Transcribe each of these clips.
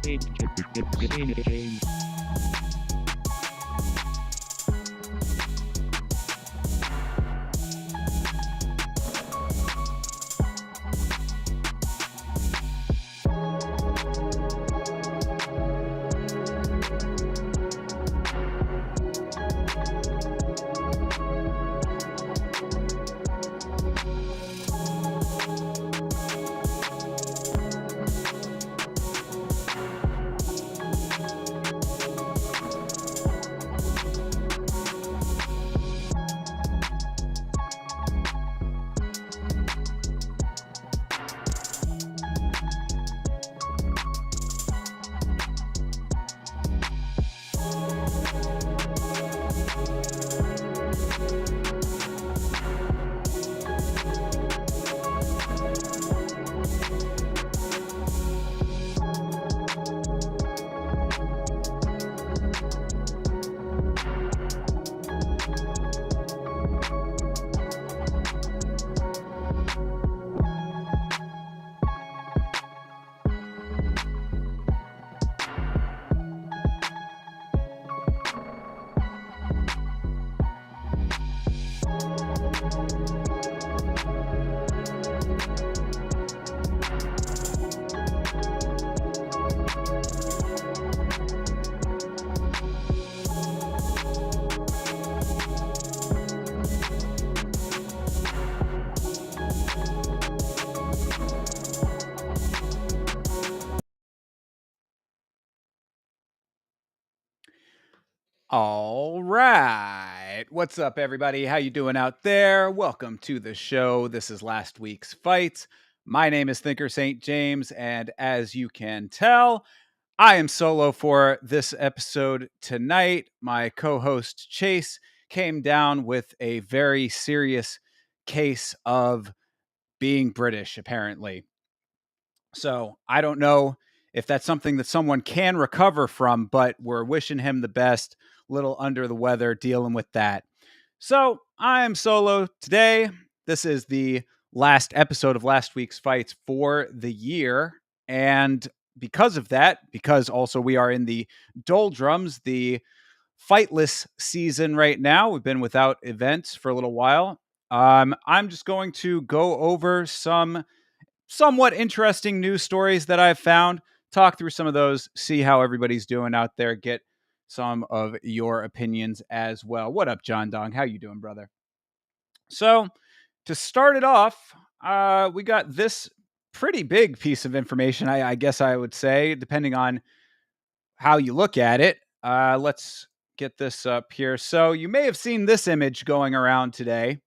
Insane. All right. What's up, everybody? How you doing out there? Welcome to the show. This is last week's fights. My name is Thinker St. James, and as you can tell, I am solo for this episode tonight. My co-host Chase came down with a very serious case of being British, apparently. So I don't know if that's something that someone can recover from, but we're wishing him the best. Little under the weather, dealing with that. So I am solo today. This is the last episode of last week's fights for the year. And because of that, because also we are in the doldrums, the fightless season right now, we've been without events for a little while. I'm just going to go over some somewhat interesting news stories that I've found, talk through some of those, see how everybody's doing out there, get some of your opinions as well. What up, John Dong? How you doing, brother? So, to start it off, we got this pretty big piece of information, I guess I would say, depending on how you look at it. Let's get this up here. So, you may have seen this image going around today.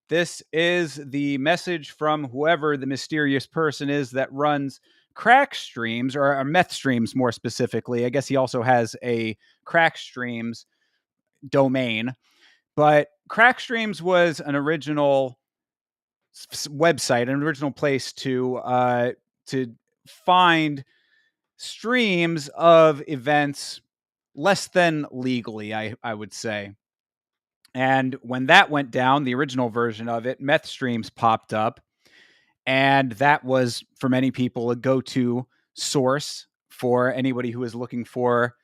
This is the message from whoever the mysterious person is that runs crack streams or meth streams more specifically. I guess he also has a crack streams domain, but crack streams was an original website, an original place to find streams of events less than legally, I would say. And when that went down, the original version of it, meth streams popped up. And that was, for many people, a go to source for anybody who was looking for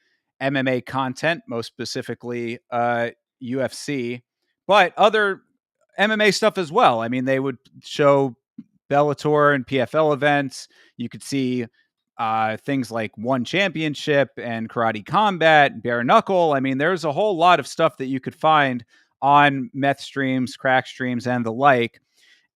MMA content, most specifically UFC, but other MMA stuff as well. I mean, they would show Bellator and PFL events. You could see things like One Championship and Karate Combat, Bare Knuckle. I mean, there's a whole lot of stuff that you could find on meth streams, crack streams, and the like.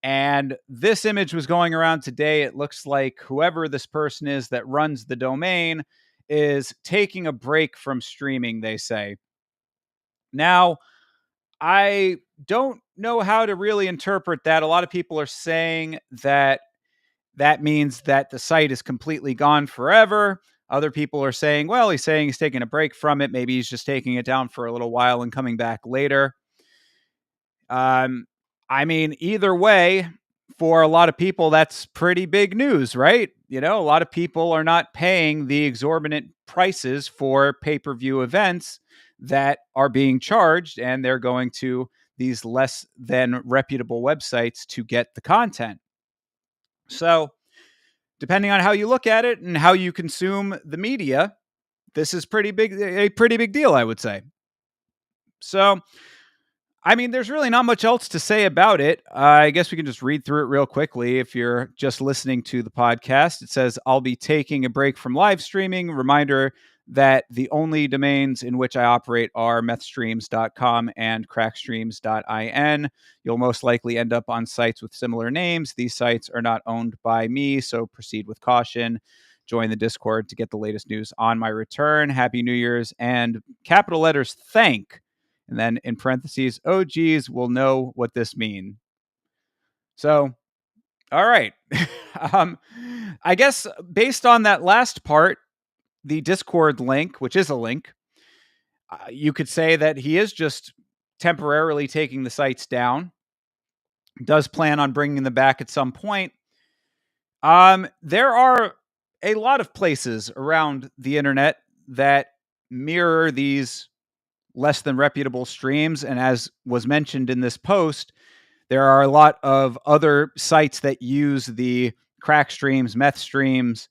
And this image was going around today. It looks like whoever this person is that runs the domain is taking a break from streaming, they say. Now, I don't know how to really interpret that. A lot of people are saying that that means that the site is completely gone forever. Other people are saying, well, he's saying he's taking a break from it. Maybe he's just taking it down for a little while and coming back later. I mean, either way, for a lot of people, that's pretty big news, right? You know, a lot of people are not paying the exorbitant prices for pay-per-view events that are being charged, and they're going to these less than reputable websites to get the content. So, depending on how you look at it and how you consume the media, this is a pretty big deal, I would say. So, I mean, there's really not much else to say about it. I guess we can just read through it real quickly. If you're just listening to the podcast, it says, I'll be taking a break from live streaming. Reminder that the only domains in which I operate are methstreams.com and crackstreams.in. You'll most likely end up on sites with similar names. These sites are not owned by me, so proceed with caution. Join the Discord to get the latest news on my return. Happy New Year's, and capital letters thank. And then in parentheses, OGs will know what this means. So, all right. um, I guess based on that last part, the Discord link, which is a link, you could say that he is just temporarily taking the sites down, does plan on bringing them back at some point. There are a lot of places around the internet that mirror these less than reputable streams. And as was mentioned in this post, there are a lot of other sites that use the crack streams, meth streams,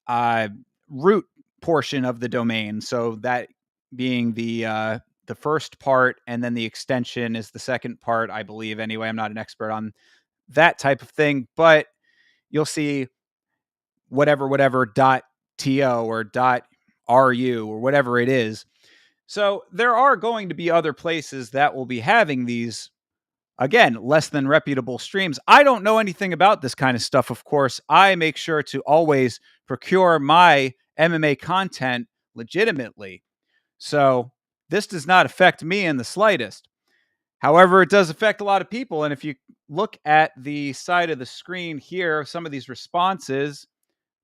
root portion of the domain. So that being the first part, and then the extension is the second part, I believe. Anyway, I'm not an expert on that type of thing, but you'll see whatever dot to or dot ru or whatever it is. So there are going to be other places that will be having these, again, less than reputable streams. I don't know anything about this kind of stuff, of course. I make sure to always procure my MMA content legitimately. So this does not affect me in the slightest. However, it does affect a lot of people. And if you look at the side of the screen here, some of these responses,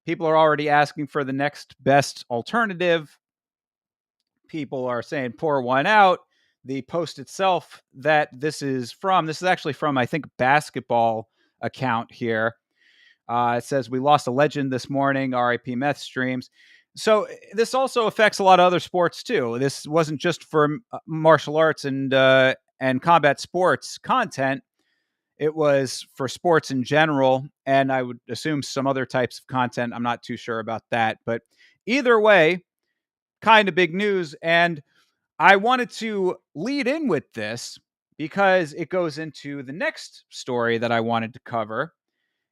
people are already asking for the next best alternative. People are saying pour one out. The post itself that this is actually from, I think, basketball account here. It says, we lost a legend this morning, RIP meth streams. So this also affects a lot of other sports too. This wasn't just for martial arts and combat sports content. It was for sports in general, and I would assume some other types of content. I'm not too sure about that, but either way, kind of big news. And I wanted to lead in with this because it goes into the next story that I wanted to cover.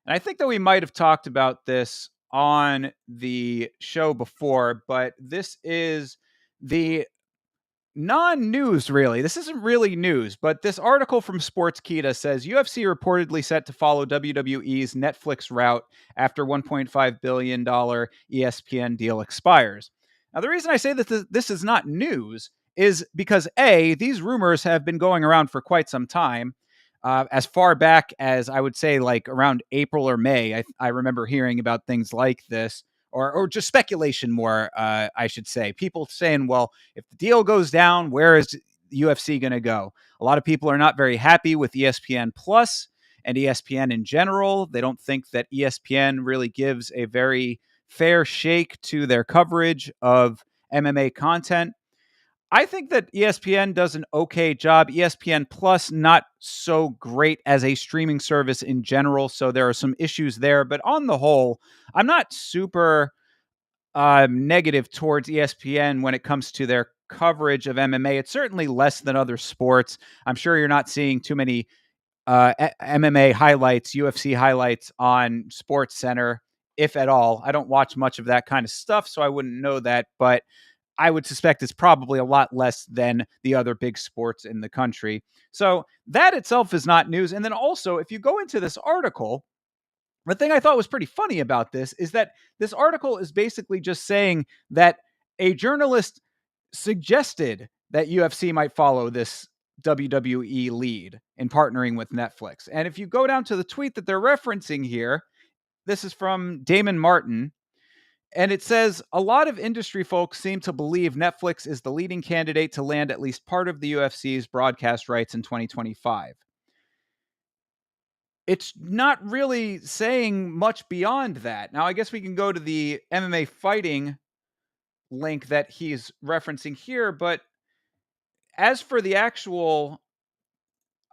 And I think that we might have talked about this on the show before, but this is the non-news, really. This isn't really news, but this article from Sportskeeda says UFC reportedly set to follow WWE's Netflix route after $1.5 billion ESPN deal expires. Now, the reason I say that this is not news is because A, these rumors have been going around for quite some time. As far back as I would say, like around April or May, I remember hearing about things like this, or just speculation more, I should say. People saying, well, if the deal goes down, where is UFC going to go? A lot of people are not very happy with ESPN Plus and ESPN in general. They don't think that ESPN really gives a very fair shake to their coverage of MMA content. I think that ESPN does an okay job. ESPN Plus, not so great as a streaming service in general. So there are some issues there. But on the whole, I'm not super negative towards ESPN when it comes to their coverage of MMA. It's certainly less than other sports. I'm sure you're not seeing too many MMA highlights, UFC highlights on Sports Center, if at all. I don't watch much of that kind of stuff, so I wouldn't know that. But I would suspect it's probably a lot less than the other big sports in the country. So that itself is not news. And then also, if you go into this article, the thing I thought was pretty funny about this is that this article is basically just saying that a journalist suggested that UFC might follow this WWE lead in partnering with Netflix. And if you go down to the tweet that they're referencing here, this is from Damon Martin. And it says, a lot of industry folks seem to believe Netflix is the leading candidate to land at least part of the UFC's broadcast rights in 2025. It's not really saying much beyond that. Now, I guess we can go to the MMA fighting link that he's referencing here, but as for the actual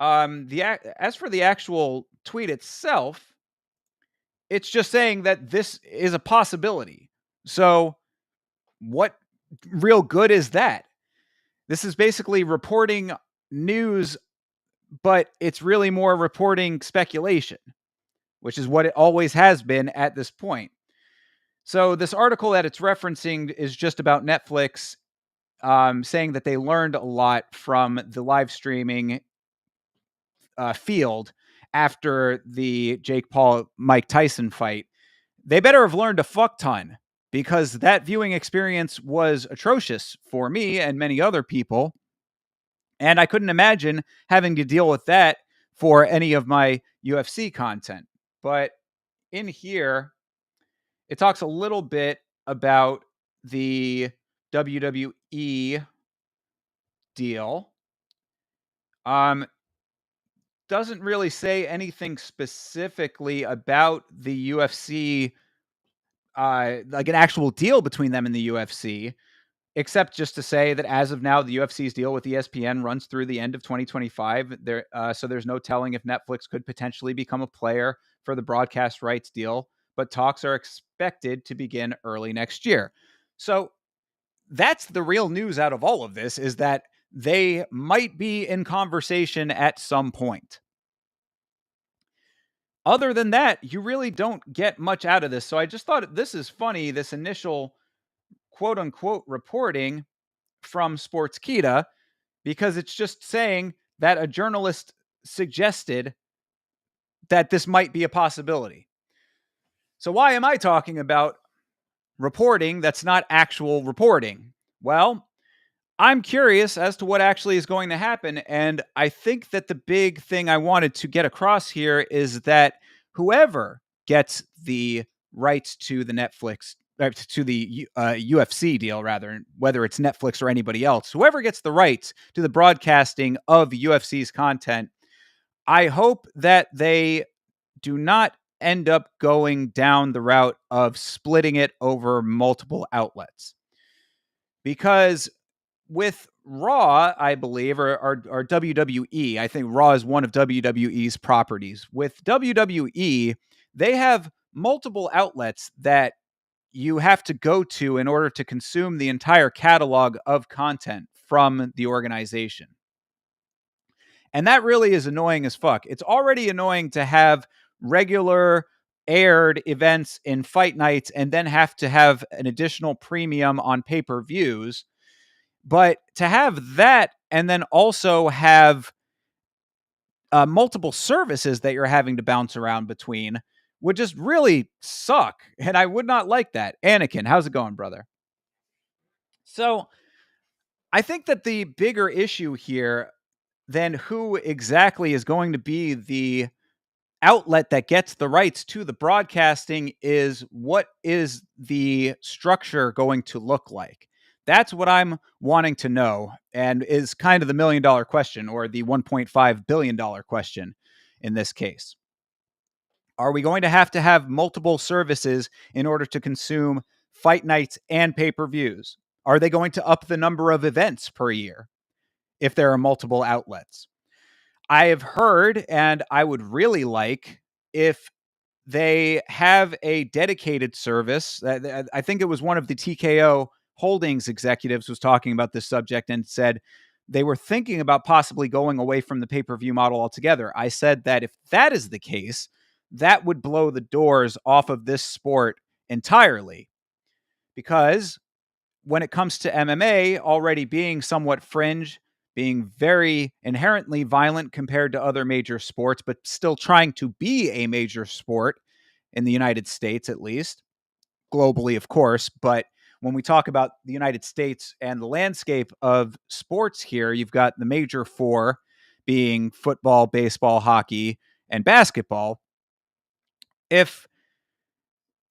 as for the actual tweet itself, It's just saying that this is a possibility. So, what real good is that? This is basically reporting news, but it's really more reporting speculation, which is what it always has been at this point. So, this article that it's referencing is just about Netflix, saying that they learned a lot from the live streaming field after the Jake Paul Mike Tyson fight. They better have learned a fuck ton, because that viewing experience was atrocious for me and many other people. And I couldn't imagine having to deal with that for any of my UFC content. But in here, it talks a little bit about the WWE deal. Doesn't really say anything specifically about the UFC, like an actual deal between them and the UFC, except just to say that as of now, the UFC's deal with ESPN runs through the end of 2025. So there's no telling if Netflix could potentially become a player for the broadcast rights deal, but talks are expected to begin early next year. So that's the real news out of all of this, is that they might be in conversation at some point. Other than that, you really don't get much out of this. So I just thought this is funny, this initial quote unquote reporting from Sportskeeda, because it's just saying that a journalist suggested that this might be a possibility. So why am I talking about reporting that's not actual reporting? Well, I'm curious as to what actually is going to happen. And I think that the big thing I wanted to get across here is that whoever gets the rights to the Netflix, to the UFC deal, rather, whether it's Netflix or anybody else, whoever gets the rights to the broadcasting of UFC's content, I hope that they do not end up going down the route of splitting it over multiple outlets. Because with Raw, I believe, or WWE, I think Raw is one of WWE's properties. With WWE, they have multiple outlets that you have to go to in order to consume the entire catalog of content from the organization. And that really is annoying as fuck. It's already annoying to have regular aired events in fight nights and then have to have an additional premium on pay-per-views. But to have that and then also have multiple services that you're having to bounce around between would just really suck. And I would not like that. Anakin, how's it going, brother? So I think that the bigger issue here than who exactly is going to be the outlet that gets the rights to the broadcasting is, what is the structure going to look like? That's what I'm wanting to know, and is kind of the $1 million question, or the $1.5 billion question in this case. Are we going to have multiple services in order to consume fight nights and pay-per-views? Are they going to up the number of events per year if there are multiple outlets? I have heard, and I would really like if they have a dedicated service. I think it was one of the TKO Holdings executives was talking about this subject and said they were thinking about possibly going away from the pay-per-view model altogether. I said that if that is the case, that would blow the doors off of this sport entirely, because when it comes to MMA already being somewhat fringe, being very inherently violent compared to other major sports, but still trying to be a major sport in the United States, at least globally, of course. But when we talk about the United States and the landscape of sports here, you've got the major four being football, baseball, hockey, and basketball. If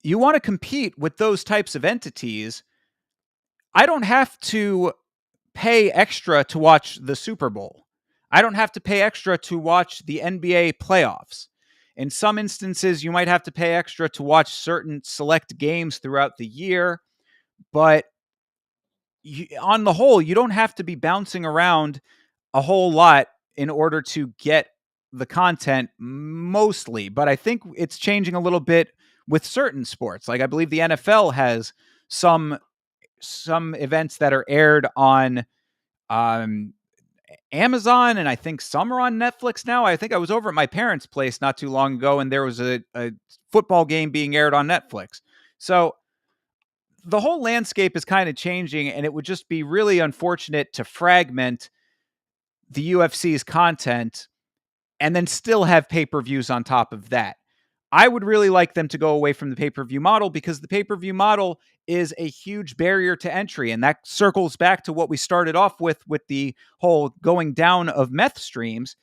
you want to compete with those types of entities, I don't have to pay extra to watch the Super Bowl. I don't have to pay extra to watch the NBA playoffs. In some instances, you might have to pay extra to watch certain select games throughout the year, but on the whole, you don't have to be bouncing around a whole lot in order to get the content mostly. But I think it's changing a little bit with certain sports. Like I believe the NFL has some events that are aired on um, Amazon, and I think some are on Netflix now. I think I was over at my parents' place not too long ago, and there was a football game being aired on Netflix. So the whole landscape is kind of changing, and it would just be really unfortunate to fragment the UFC's content and then still have pay-per-views on top of that. I would really like them to go away from the pay-per-view model, because the pay-per-view model is a huge barrier to entry. And that circles back to what we started off with the whole going down of meth streams.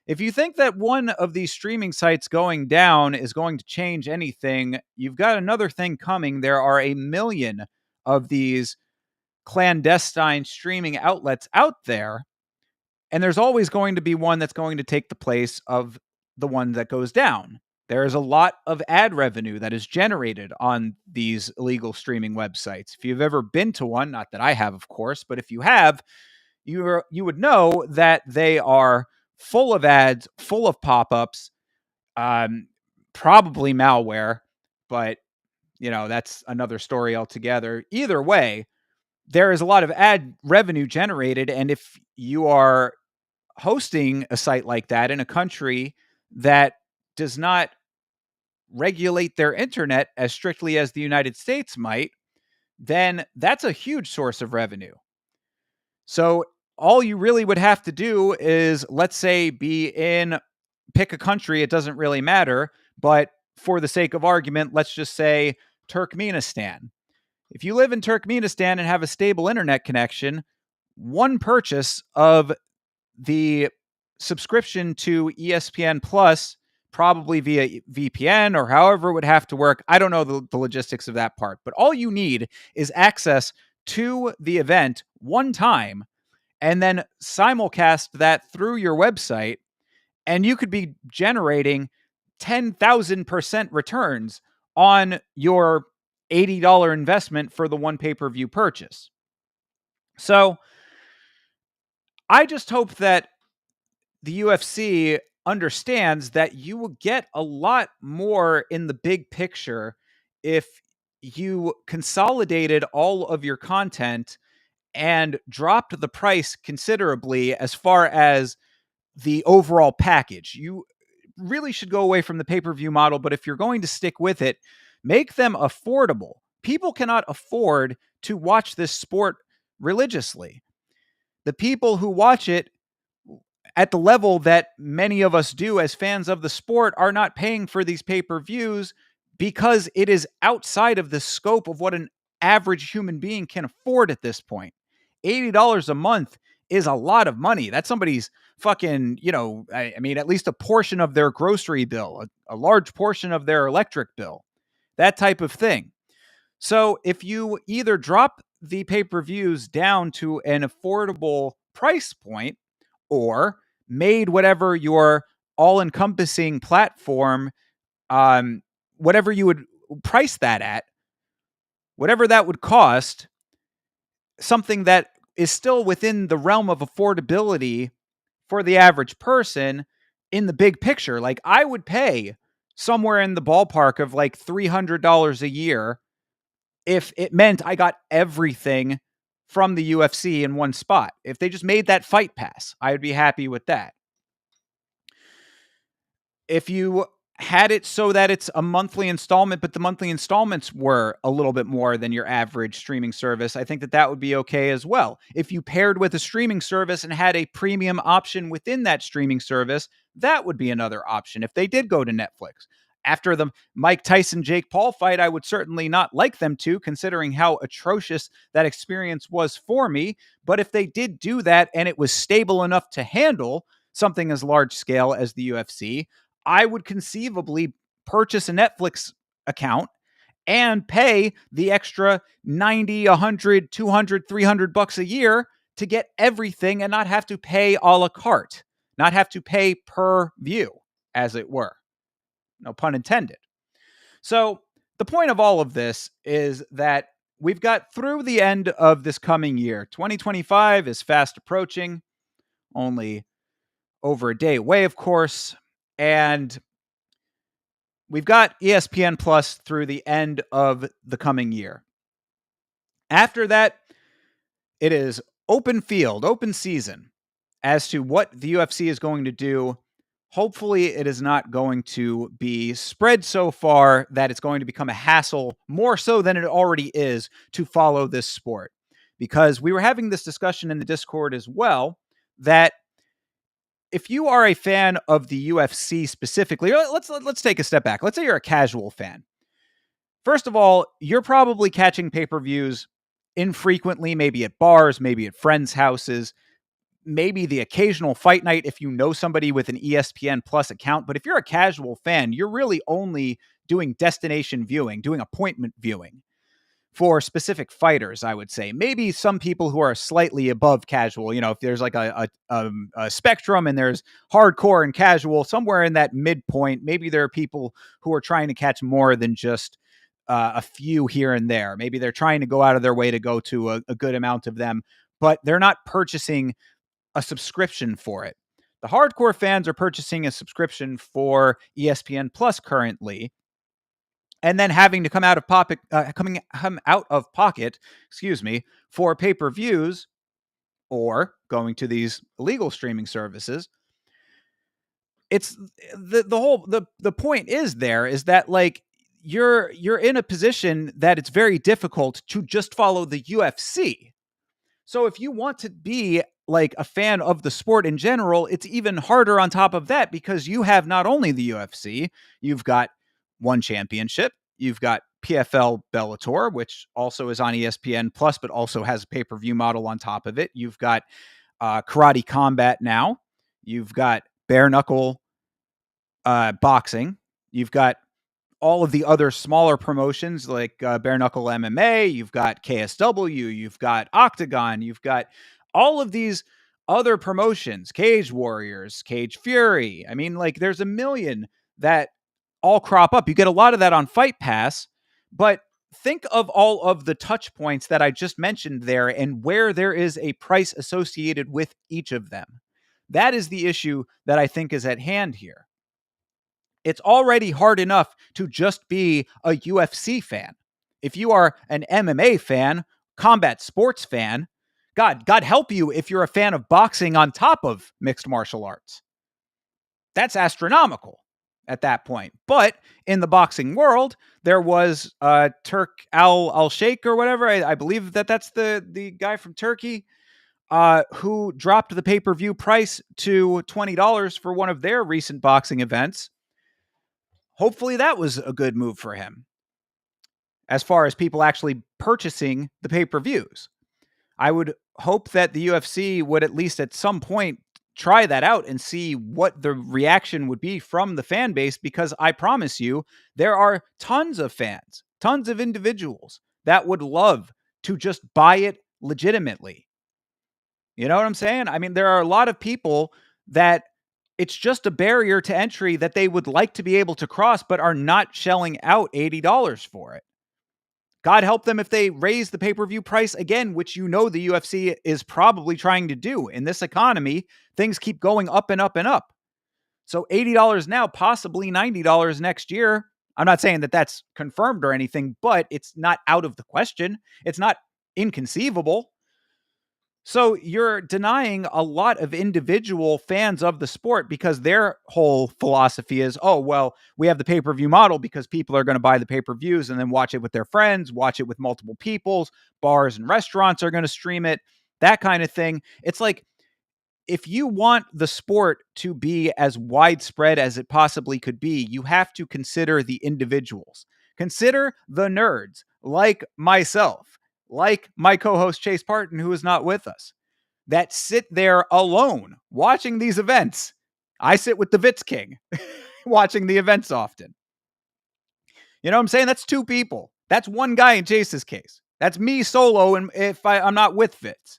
If you think that one of these streaming sites going down is going to change anything, you've got another thing coming. There are a million of these clandestine streaming outlets out there, and there's always going to be one that's going to take the place of the one that goes down. There is a lot of ad revenue that is generated on these illegal streaming websites. If you've ever been to one, not that I have, of course, but if you have, you would know that they are full of ads, full of pop-ups, probably malware, but that's another story altogether. Either way, there is a lot of ad revenue generated, and if you are hosting a site like that in a country that does not regulate their internet as strictly as the United States might, then that's a huge source of revenue. So all you really would have to do is, let's say, pick a country. It doesn't really matter, but for the sake of argument, let's just say Turkmenistan. If you live in Turkmenistan and have a stable internet connection, one purchase of the subscription to ESPN Plus, probably via VPN or however it would have to work. I don't know the logistics of that part, but all you need is access to the event one time and then simulcast that through your website, and you could be generating 10,000% returns on your $80 investment for the one pay-per-view purchase. So I just hope that the UFC understands that you will get a lot more in the big picture if you consolidated all of your content and dropped the price considerably as far as the overall package. You really should go away from the pay-per-view model, but if you're going to stick with it, make them affordable. People cannot afford to watch this sport religiously. The people who watch it at the level that many of us do as fans of the sport are not paying for these pay-per-views because it is outside of the scope of what an average human being can afford at this point. $80 a month is a lot of money. That's somebody's fucking, I mean, at least a portion of their grocery bill, a large portion of their electric bill, that type of thing. So if you either drop the pay-per-views down to an affordable price point, or made whatever your all-encompassing platform, whatever you would price that at, whatever that would cost, something that is still within the realm of affordability for the average person in the big picture. Like, I would pay somewhere in the ballpark of like $300 a year if it meant I got everything from the UFC in one spot. If they just made that fight pass, I would be happy with that. If you had it so that it's a monthly installment, but the monthly installments were a little bit more than your average streaming service, I think that would be okay as well. If you paired with a streaming service and had a premium option within that streaming service, that would be another option if they did go to Netflix. After the Mike Tyson-Jake Paul fight, I would certainly not like them to, considering how atrocious that experience was for me. But if they did do that and it was stable enough to handle something as large scale as the UFC, I would conceivably purchase a Netflix account and pay the extra 90, 100, 200, $300 a year to get everything and not have to pay a la carte, not have to pay per view, as it were. No pun intended. So the point of all of this is that we've got through the end of this coming year. 2025 is fast approaching, only over a day away, of course. And we've got ESPN Plus through the end of the coming year. After that, it is open field, open season as to what the UFC is going to do. Hopefully, it is not going to be spread so far that it's going to become a hassle, more so than it already is, to follow this sport. Because we were having this discussion in the Discord as well, that if you are a fan of the UFC specifically, let's take a step back. Let's say you're a casual fan. First of all, you're probably catching pay-per-views infrequently, maybe at bars, maybe at friends' houses, maybe the occasional fight night if you know somebody with an ESPN Plus account. But if you're a casual fan, you're really only doing destination viewing, doing appointment viewing for specific fighters, I would say. Maybe some people who are slightly above casual, if there's like a spectrum and there's hardcore and casual, somewhere in that midpoint, maybe there are people who are trying to catch more than just a few here and there. Maybe they're trying to go out of their way to go to a good amount of them, but they're not purchasing a subscription for it. The hardcore fans are purchasing a subscription for ESPN Plus currently, and then having to come out of pocket, for pay-per-views or going to these illegal streaming services. It's the point is that like you're in a position that it's very difficult to just follow the UFC. So if you want to be like a fan of the sport in general, it's even harder on top of that because you have not only the UFC, you've got one championship, you've got PFL Bellator, which also is on ESPN Plus, but also has a pay-per-view model on top of it. You've got Karate Combat now. You've got bare knuckle boxing. You've got all of the other smaller promotions like bare knuckle MMA. You've got KSW. You've got Octagon. You've got all of these other promotions, Cage Warriors, Cage Fury. I mean, like there's a million that all crop up. You get a lot of that on Fight Pass, but think of all of the touch points that I just mentioned there and where there is a price associated with each of them. That is the issue that I think is at hand here. It's already hard enough to just be a UFC fan. If you are an MMA fan, combat sports fan, God help you if you're a fan of boxing on top of mixed martial arts. That's astronomical at that point. But in the boxing world, there was Turk Al Sheikh or whatever. I believe that's the guy from Turkey who dropped the pay-per-view price to $20 for one of their recent boxing events. Hopefully that was a good move for him as far as people actually purchasing the pay-per-views. I would hope that the UFC would at least at some point try that out and see what the reaction would be from the fan base, because I promise you, there are tons of fans, tons of individuals that would love to just buy it legitimately. You know what I'm saying? I mean, there are a lot of people that it's just a barrier to entry that they would like to be able to cross, but are not shelling out $80 for it. God help them if they raise the pay-per-view price again, which the UFC is probably trying to do. In this economy, things keep going up and up and up. So $80 now, possibly $90 next year. I'm not saying that that's confirmed or anything, but it's not out of the question. It's not inconceivable. So you're denying a lot of individual fans of the sport because their whole philosophy is, oh, well, we have the pay-per-view model because people are going to buy the pay-per-views and then watch it with their friends, watch it with multiple people. Bars and restaurants are going to stream it, that kind of thing. It's like, if you want the sport to be as widespread as it possibly could be, you have to consider the individuals. Consider the nerds like myself, like my co-host Chase Parton, who is not with us, that sit there alone watching these events. I sit with the Vitz King watching the events often. You know what I'm saying? That's two people. That's one guy in Chase's case. That's me solo, and if I'm not with Vitz.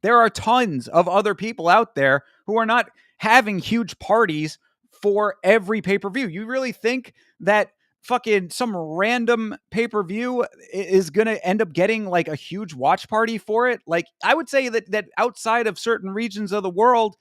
There are tons of other people out there who are not having huge parties for every pay-per-view. You really think that fucking some random pay-per-view is going to end up getting like a huge watch party for it? Like, I would say that outside of certain regions of the world,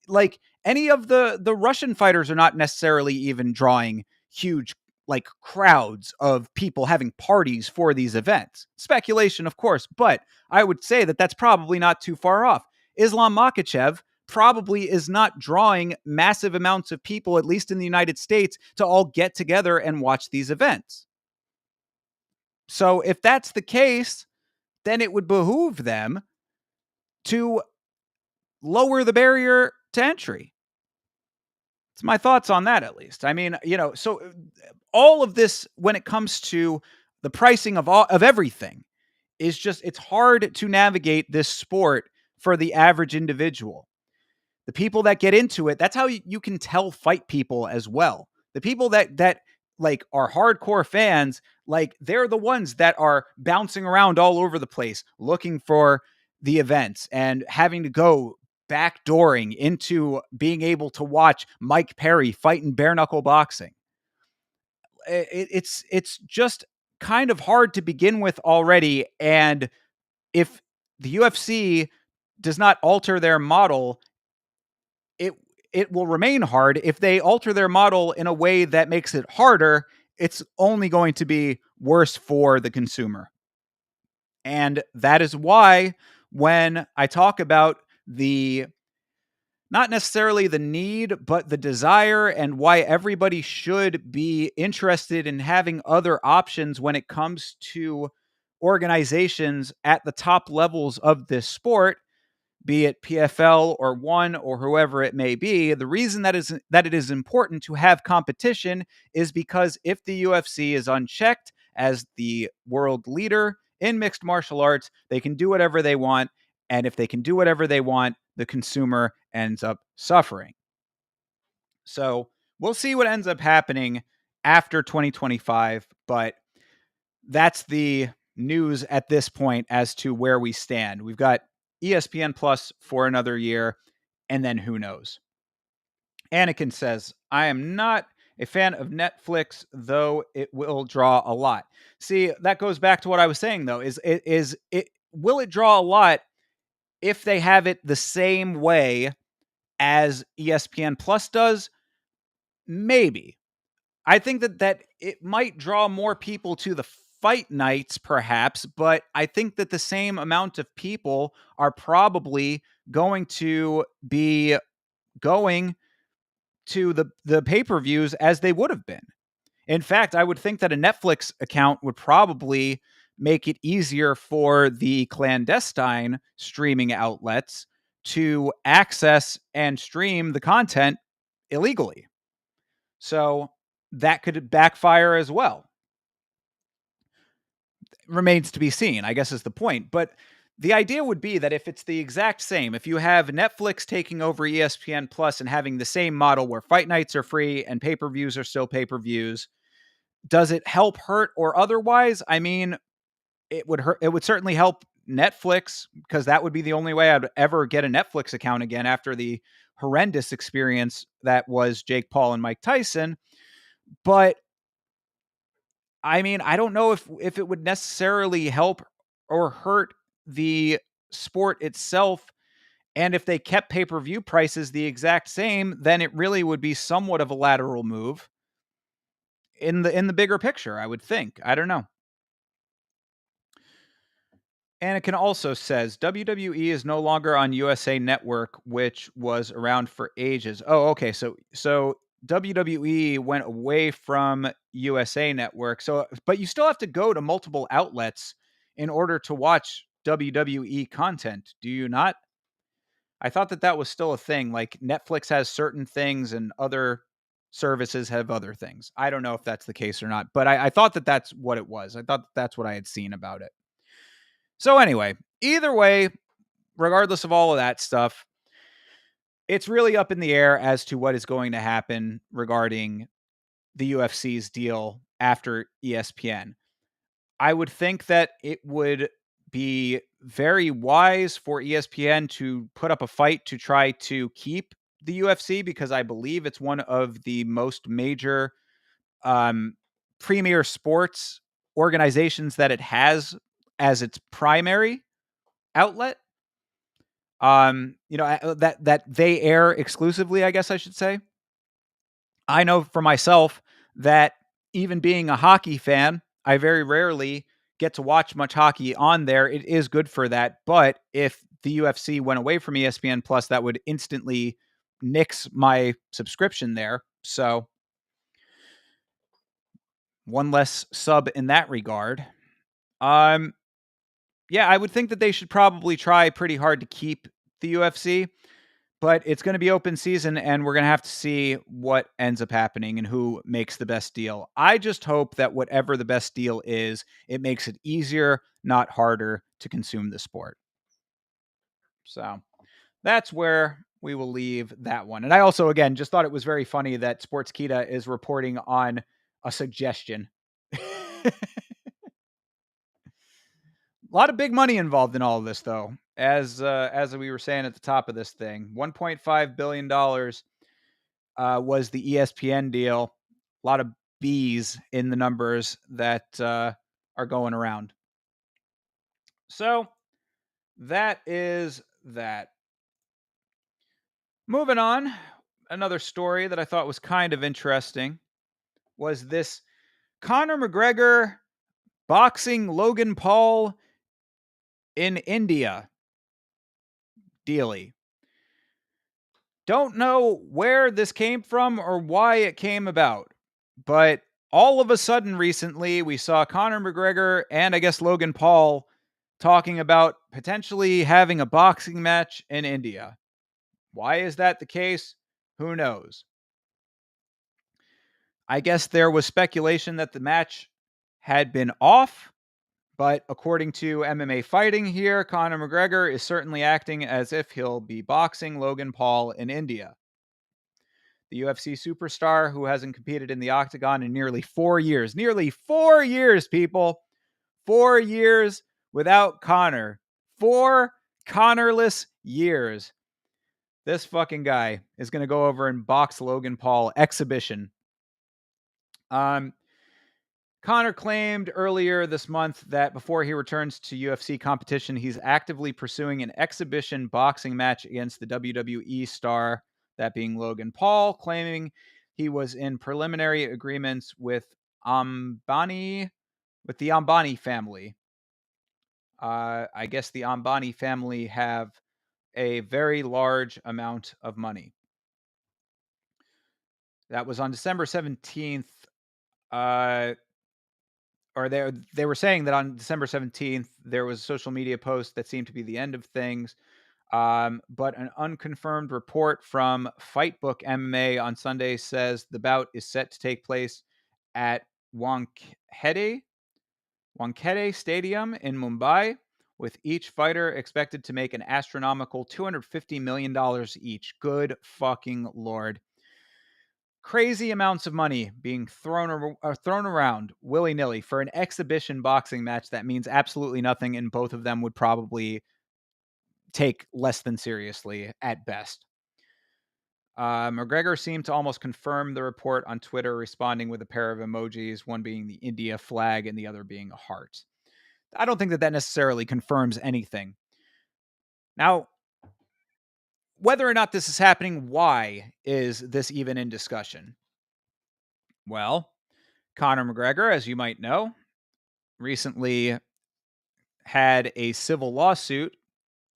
like any of the Russian fighters are not necessarily even drawing huge like crowds of people having parties for these events. Speculation, of course, but I would say that that's probably not too far off. Islam Makhachev probably is not drawing massive amounts of people, at least in the United States, to all get together and watch these events. So if that's the case, then it would behoove them to lower the barrier to entry. It's my thoughts on that, at least. I mean, so all of this, when it comes to the pricing of everything, is just it's hard to navigate this sport for the average individual. The people that get into it, that's how you can tell fight people as well. The people that like are hardcore fans, like they're the ones that are bouncing around all over the place looking for the events and having to go backdooring into being able to watch Mike Perry fight in bare knuckle boxing. It's just kind of hard to begin with already, and if the UFC does not alter their model, it it will remain hard. If they alter their model in a way that makes it harder, it's only going to be worse for the consumer. And that is why when I talk about the not necessarily the need, but the desire and why everybody should be interested in having other options when it comes to organizations at the top levels of this sport, be it PFL or one or whoever it may be. The reason that it is important to have competition is because if the UFC is unchecked as the world leader in mixed martial arts, they can do whatever they want. And if they can do whatever they want, the consumer ends up suffering. So we'll see what ends up happening after 2025, but that's the news at this point as to where we stand. We've got ESPN Plus for another year, and then who knows? Anakin says, I am not a fan of Netflix, though it will draw a lot. See, that goes back to what I was saying, though, is it will it draw a lot if they have it the same way as ESPN Plus does? Maybe. I think that it might draw more people to the fight nights, perhaps, but I think that the same amount of people are probably going to be going to the pay-per-views as they would have been. In fact, I would think that a Netflix account would probably make it easier for the clandestine streaming outlets to access and stream the content illegally. So that could backfire as well. Remains to be seen, I guess is the point. But the idea would be that if it's the exact same, if you have Netflix taking over ESPN Plus and having the same model where fight nights are free and pay-per-views are still pay-per-views, does it help, hurt, or otherwise? I mean, it would hurt. It would certainly help Netflix because that would be the only way I'd ever get a Netflix account again after the horrendous experience that was Jake Paul and Mike Tyson. But I mean, I don't know if it would necessarily help or hurt the sport itself. And if they kept pay-per-view prices the exact same, then it really would be somewhat of a lateral move in the bigger picture, I would think. I don't know. Anakin also says WWE is no longer on USA Network, which was around for ages. Oh, okay. So WWE went away from USA Network. So, but you still have to go to multiple outlets in order to watch WWE content. Do you not? I thought that that was still a thing. Like Netflix has certain things and other services have other things. I don't know if that's the case or not, but I thought that that's what it was. I thought that's what I had seen about it. So anyway, either way, regardless of all of that stuff, it's really up in the air as to what is going to happen regarding the UFC's deal after ESPN. I would think that it would be very wise for ESPN to put up a fight to try to keep the UFC because I believe it's one of the most major um, premier sports organizations that it has as its primary outlet. That they air exclusively, I guess I should say. I know for myself that even being a hockey fan, I very rarely get to watch much hockey on there. It is good for that. But if the UFC went away from ESPN Plus, that would instantly nix my subscription there. So one less sub in that regard. Um, yeah, I would think that they should probably try pretty hard to keep the UFC, but it's going to be open season and we're going to have to see what ends up happening and who makes the best deal. I just hope that whatever the best deal is, it makes it easier, not harder to consume the sport. So that's where we will leave that one. And I also, again, just thought it was very funny that Sportskeeda is reporting on a suggestion. A lot of big money involved in all of this, though. As we were saying at the top of this thing, $1.5 billion was the ESPN deal. A lot of B's in the numbers that are going around. So that is that. Moving on, another story that I thought was kind of interesting was this Conor McGregor boxing Logan Paul in India dealy. Don't know where this came from or why it came about, but all of a sudden recently we saw Conor McGregor and I guess Logan Paul talking about potentially having a boxing match in India. Why is that the case? Who knows? I guess there was speculation that the match had been off, but according to MMA Fighting here, Conor McGregor is certainly acting as if he'll be boxing Logan Paul in India. The UFC superstar who hasn't competed in the octagon in nearly 4 years. Nearly 4 years, people. 4 years without Conor. 4 Conorless years. This fucking guy is going to go over and box Logan Paul exhibition. Conor claimed earlier this month that before he returns to UFC competition, he's actively pursuing an exhibition boxing match against the WWE star, that being Logan Paul, claiming he was in preliminary agreements with the Ambani family. I guess the Ambani family have a very large amount of money. That was on December 17th. Or they were saying that on December 17th, there was a social media post that seemed to be the end of things. But an unconfirmed report from Fightbook MMA on Sunday says the bout is set to take place at Wankhede Stadium in Mumbai, with each fighter expected to make an astronomical $250 million each. Good fucking Lord. Crazy amounts of money being thrown around willy-nilly for an exhibition boxing match that means absolutely nothing, and both of them would probably take less than seriously at best. McGregor seemed to almost confirm the report on Twitter, responding with a pair of emojis, one being the India flag and the other being a heart. I don't think that necessarily confirms anything. Now, whether or not this is happening, why is this even in discussion? Well, Conor McGregor, as you might know, recently had a civil lawsuit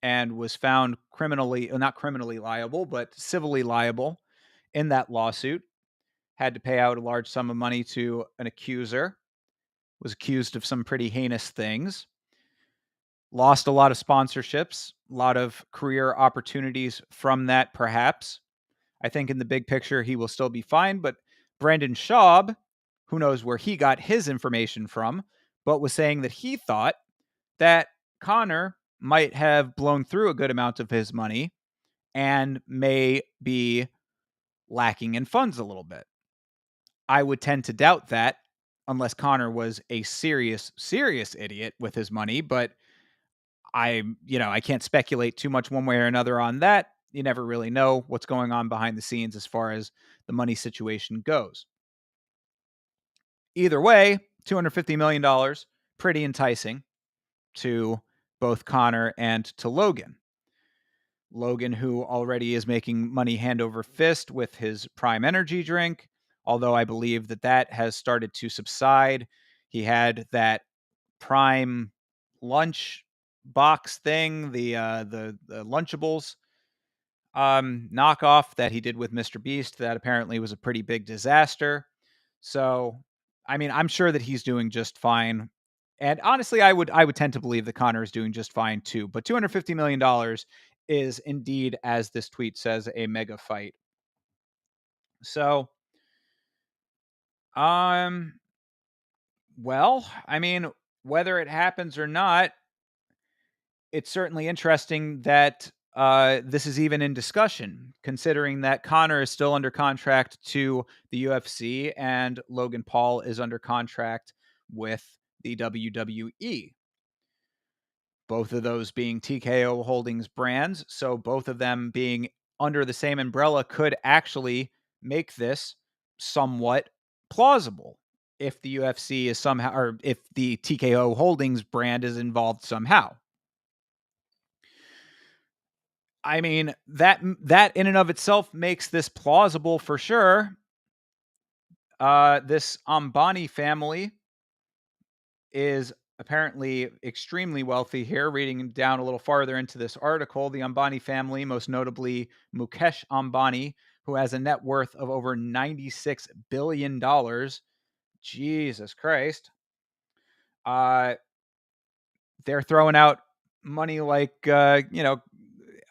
and was found not criminally liable, but civilly liable in that lawsuit. Had to pay out a large sum of money to an accuser, was accused of some pretty heinous things, lost a lot of sponsorships, a lot of career opportunities from that, perhaps. I think in the big picture, he will still be fine, but Brandon Schaub, who knows where he got his information from, but was saying that he thought that Conor might have blown through a good amount of his money and may be lacking in funds a little bit. I would tend to doubt that unless Conor was a serious, serious idiot with his money, but I can't speculate too much one way or another on that. You never really know what's going on behind the scenes as far as the money situation goes. Either way, $250 million, pretty enticing to both Conor and to Logan. Logan, who already is making money hand over fist with his Prime Energy drink, although I believe that that has started to subside. He had that Prime lunch box thing, the Lunchables knockoff that he did with Mr. Beast that apparently was a pretty big disaster. So, I mean, I'm sure that he's doing just fine. And honestly, I would tend to believe that Connor is doing just fine too. But $250 million is indeed, as this tweet says, a mega fight. So, um, well, I mean, whether it happens or not, it's certainly interesting that this is even in discussion, considering that Connor is still under contract to the UFC and Logan Paul is under contract with the WWE. Both of those being TKO Holdings brands. So both of them being under the same umbrella could actually make this somewhat plausible if the UFC is somehow, or if the TKO Holdings brand is involved somehow. I mean, that in and of itself makes this plausible for sure. This Ambani family is apparently extremely wealthy here. Reading down a little farther into this article, the Ambani family, most notably Mukesh Ambani, who has a net worth of over $96 billion. Jesus Christ. They're throwing out money like,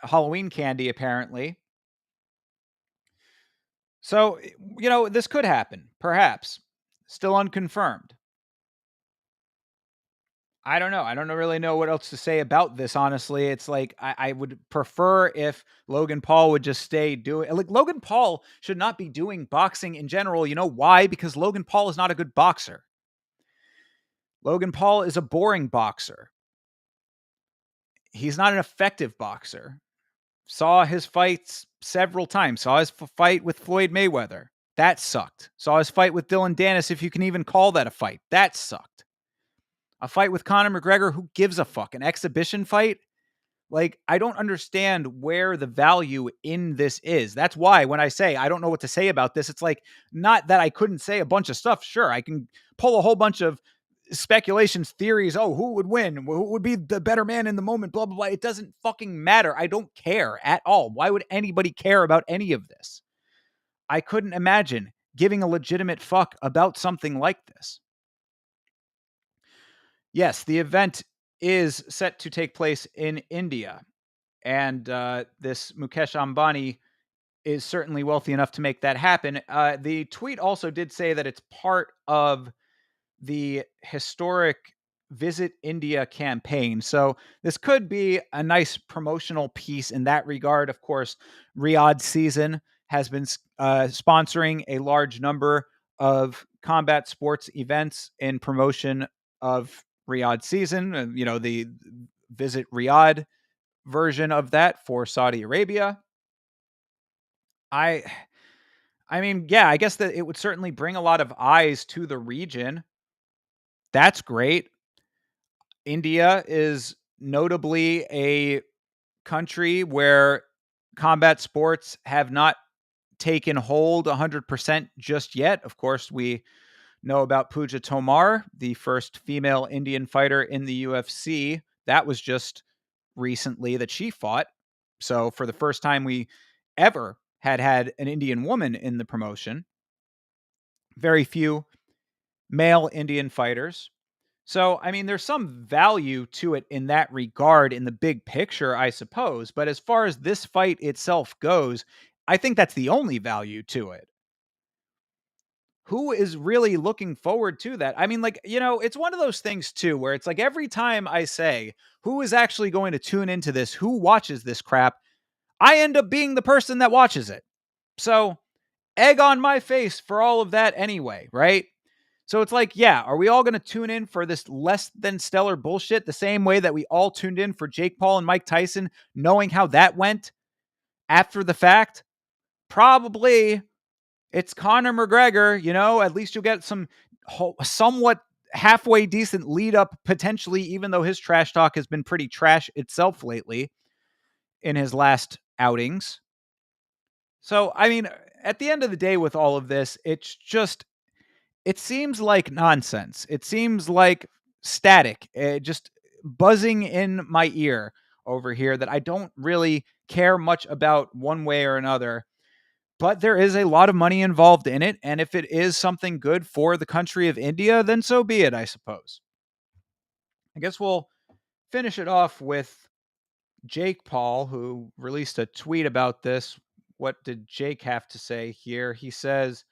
Halloween candy, apparently. So, this could happen, perhaps. Still unconfirmed. I don't know. I don't really know what else to say about this, honestly. It's like I would prefer if Logan Paul would just stay doing, like, Logan Paul should not be doing boxing in general. You know why? Because Logan Paul is not a good boxer. Logan Paul is a boring boxer. He's not an effective boxer. Saw his fights several times. Saw his fight with Floyd Mayweather. That sucked. Saw his fight with Dylan Dennis, if you can even call that a fight. That sucked. A fight with Conor McGregor, who gives a fuck? An exhibition fight? Like, I don't understand where the value in this is. That's why when I say I don't know what to say about this, it's like, not that I couldn't say a bunch of stuff. Sure, I can pull a whole bunch of speculations, theories. Oh, who would win? Who would be the better man in the moment? Blah, blah, blah. It doesn't fucking matter. I don't care at all. Why would anybody care about any of this? I couldn't imagine giving a legitimate fuck about something like this. Yes, the event is set to take place in India. And this Mukesh Ambani is certainly wealthy enough to make that happen. The tweet also did say that it's part of the historic Visit India campaign. So this could be a nice promotional piece in that regard. Of course, Riyadh season has been sponsoring a large number of combat sports events in promotion of Riyadh season. The Visit Riyadh version of that for Saudi Arabia. I I mean, yeah, I guess that it would certainly bring a lot of eyes to the region. That's great. India is notably a country where combat sports have not taken hold 100% just yet. Of course, we know about Pooja Tomar, the first female Indian fighter in the UFC. That was just recently that she fought. So for the first time we ever had an Indian woman in the promotion. Very few male Indian fighters. So, I mean, there's some value to it in that regard in the big picture, I suppose. But as far as this fight itself goes, I think that's the only value to it. Who is really looking forward to that? I mean, like, it's one of those things too, where it's like every time I say, who is actually going to tune into this? Who watches this crap? I end up being the person that watches it. So, egg on my face for all of that anyway, right? So it's like, yeah, are we all going to tune in for this less than stellar bullshit the same way that we all tuned in for Jake Paul and Mike Tyson, knowing how that went after the fact? Probably. It's Conor McGregor, at least you'll get some somewhat halfway decent lead up potentially, even though his trash talk has been pretty trash itself lately in his last outings. So, I mean, at the end of the day with all of this, it seems like nonsense. It seems like static, just buzzing in my ear over here that I don't really care much about one way or another. But there is a lot of money involved in it. And if it is something good for the country of India, then so be it, I suppose. I guess we'll finish it off with Jake Paul, who released a tweet about this. What did Jake have to say here? He says,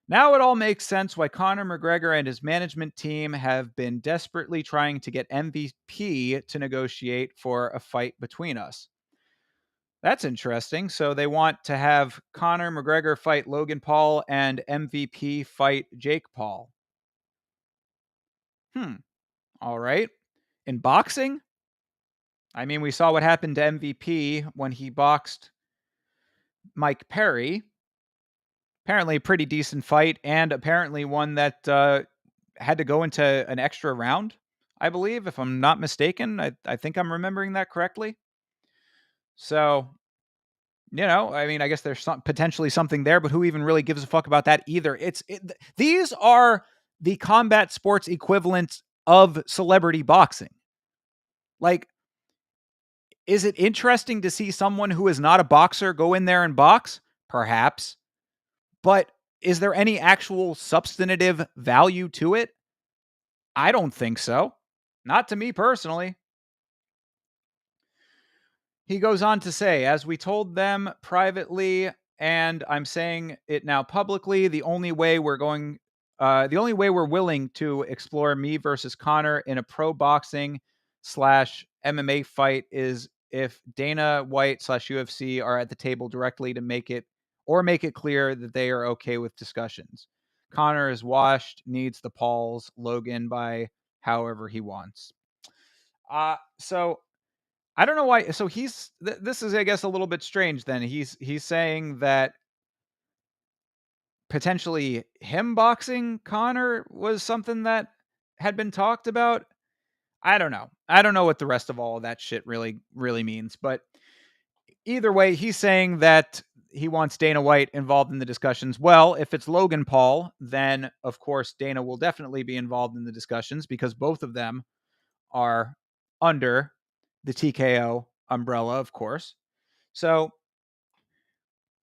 now it all makes sense why Conor McGregor and his management team have been desperately trying to get MVP to negotiate for a fight between us. That's interesting. So they want to have Conor McGregor fight Logan Paul and MVP fight Jake Paul. All right. In boxing, I mean, we saw what happened to MVP when he boxed Mike Perry. Apparently, a pretty decent fight, and apparently one that had to go into an extra round, I believe, if I'm not mistaken. I think I'm remembering that correctly. So, I mean, I guess there's potentially something there, but who even really gives a fuck about that either? These are the combat sports equivalent of celebrity boxing. Like, is it interesting to see someone who is not a boxer go in there and box? Perhaps. But is there any actual substantive value to it? I don't think so. Not to me personally. He goes on to say, as we told them privately, and I'm saying it now publicly, the only way we're willing to explore me versus Connor in a pro boxing / MMA fight is if Dana White / UFC are at the table directly to make it clear that they are okay with discussions. Connor is washed, needs the Pauls, Logan by however he wants. So I don't know why. So this is, I guess, a little bit strange. Then he's saying that potentially him boxing Connor was something that had been talked about. I don't know. I don't know what the rest of all of that shit really means. But either way, he's saying that he wants Dana White involved in the discussions. Well, if it's Logan Paul, then of course Dana will definitely be involved in the discussions because both of them are under the TKO umbrella, of course. So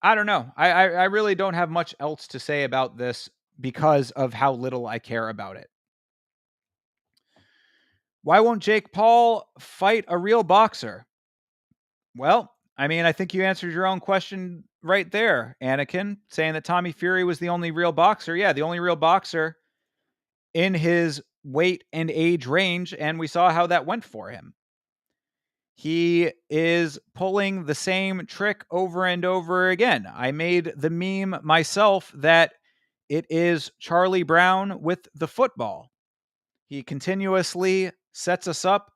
I don't know. I really don't have much else to say about this because of how little I care about it. Why won't Jake Paul fight a real boxer? Well, I mean, I think you answered your own question right there, Anakin, saying that Tommy Fury was the only real boxer. Yeah, the only real boxer in his weight and age range, and we saw how that went for him. He is pulling the same trick over and over again. I made the meme myself that it is Charlie Brown with the football. He continuously sets us up.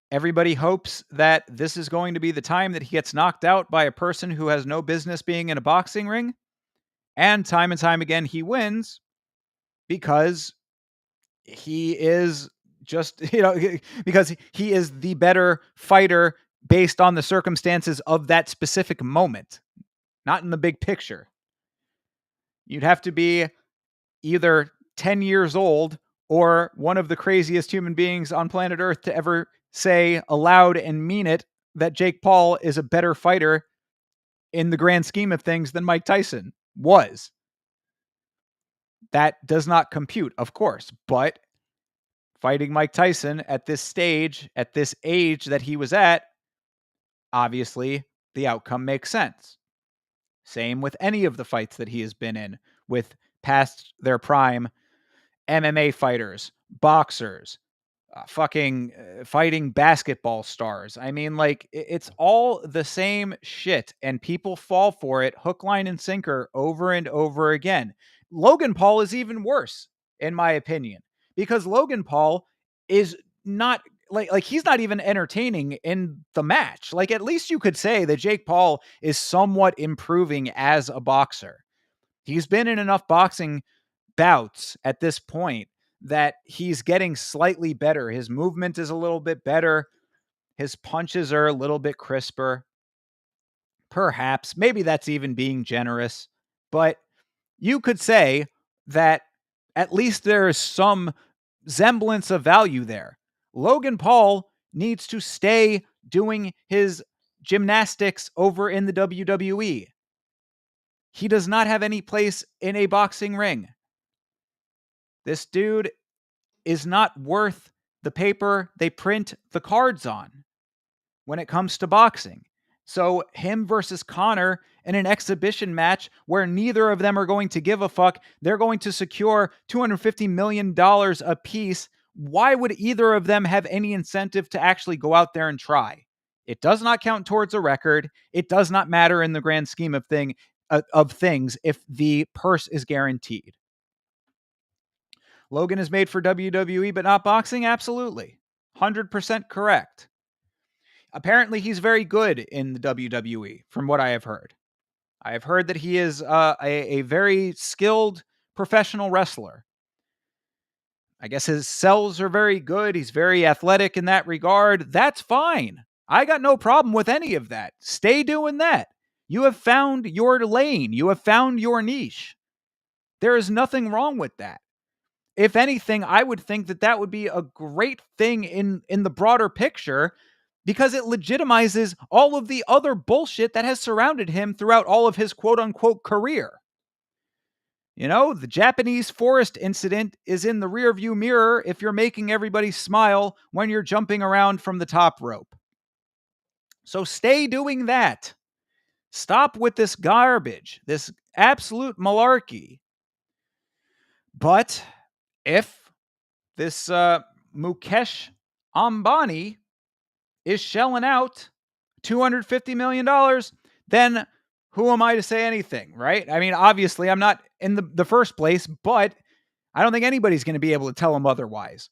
Everybody hopes that this is going to be the time that he gets knocked out by a person who has no business being in a boxing ring. And time again, he wins because he is just, because he is the better fighter based on the circumstances of that specific moment, not in the big picture. You'd have to be either 10 years old or one of the craziest human beings on planet Earth to ever say aloud and mean it that Jake Paul is a better fighter in the grand scheme of things than Mike Tyson was. That does not compute, of course, but fighting Mike Tyson at this stage, at this age that he was at, obviously the outcome makes sense. Same with any of the fights that he has been in with past their prime MMA fighters, boxers, fighting basketball stars. I mean, like, it's all the same shit, and people fall for it hook, line, and sinker over and over again. Logan Paul is even worse, in my opinion, because Logan Paul is not like he's not even entertaining in the match. Like, at least you could say that Jake Paul is somewhat improving as a boxer. He's been in enough boxing bouts at this point that he's getting slightly better. His movement is a little bit better. His punches are a little bit crisper. Perhaps. Maybe that's even being generous. But you could say that at least there is some semblance of value there. Logan Paul needs to stay doing his gymnastics over in the WWE. He does not have any place in a boxing ring. This dude is not worth the paper they print the cards on when it comes to boxing. So, him versus Conor in an exhibition match where neither of them are going to give a fuck, they're going to secure $250 million apiece. Why would either of them have any incentive to actually go out there and try? It does not count towards a record. It does not matter in the grand scheme of things if the purse is guaranteed. Logan is made for WWE, but not boxing? Absolutely. 100% correct. Apparently, he's very good in the WWE, from what I have heard. I have heard that he is a very skilled professional wrestler. I guess his sells are very good. He's very athletic in that regard. That's fine. I got no problem with any of that. Stay doing that. You have found your lane. You have found your niche. There is nothing wrong with that. If anything, I would think that that would be a great thing in the broader picture because it legitimizes all of the other bullshit that has surrounded him throughout all of his quote unquote career. You know, the Japanese forest incident is in the rearview mirror if you're making everybody smile when you're jumping around from the top rope. So stay doing that. Stop with this garbage, this absolute malarkey. But if this Mukesh Ambani is shelling out $250 million, then who am I to say anything, right? I mean, obviously, I'm not in the first place, but I don't think anybody's going to be able to tell him otherwise.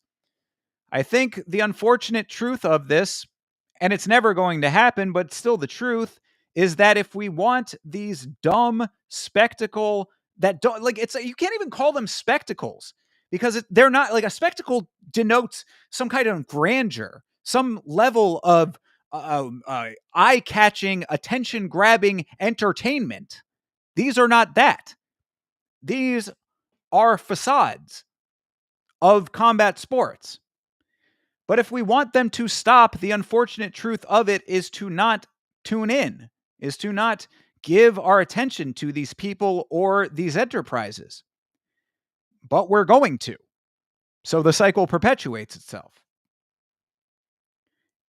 I think the unfortunate truth of this, and it's never going to happen, but still the truth, is that if we want these dumb spectacle that don't like it's you can't even call them spectacles because they're not like a spectacle denotes some kind of grandeur, some level of eye-catching, attention-grabbing entertainment. These are not that. These are facades of combat sports. But if we want them to stop, the unfortunate truth of it is to not tune in, is to not give our attention to these people or these enterprises. But we're going to. So the cycle perpetuates itself.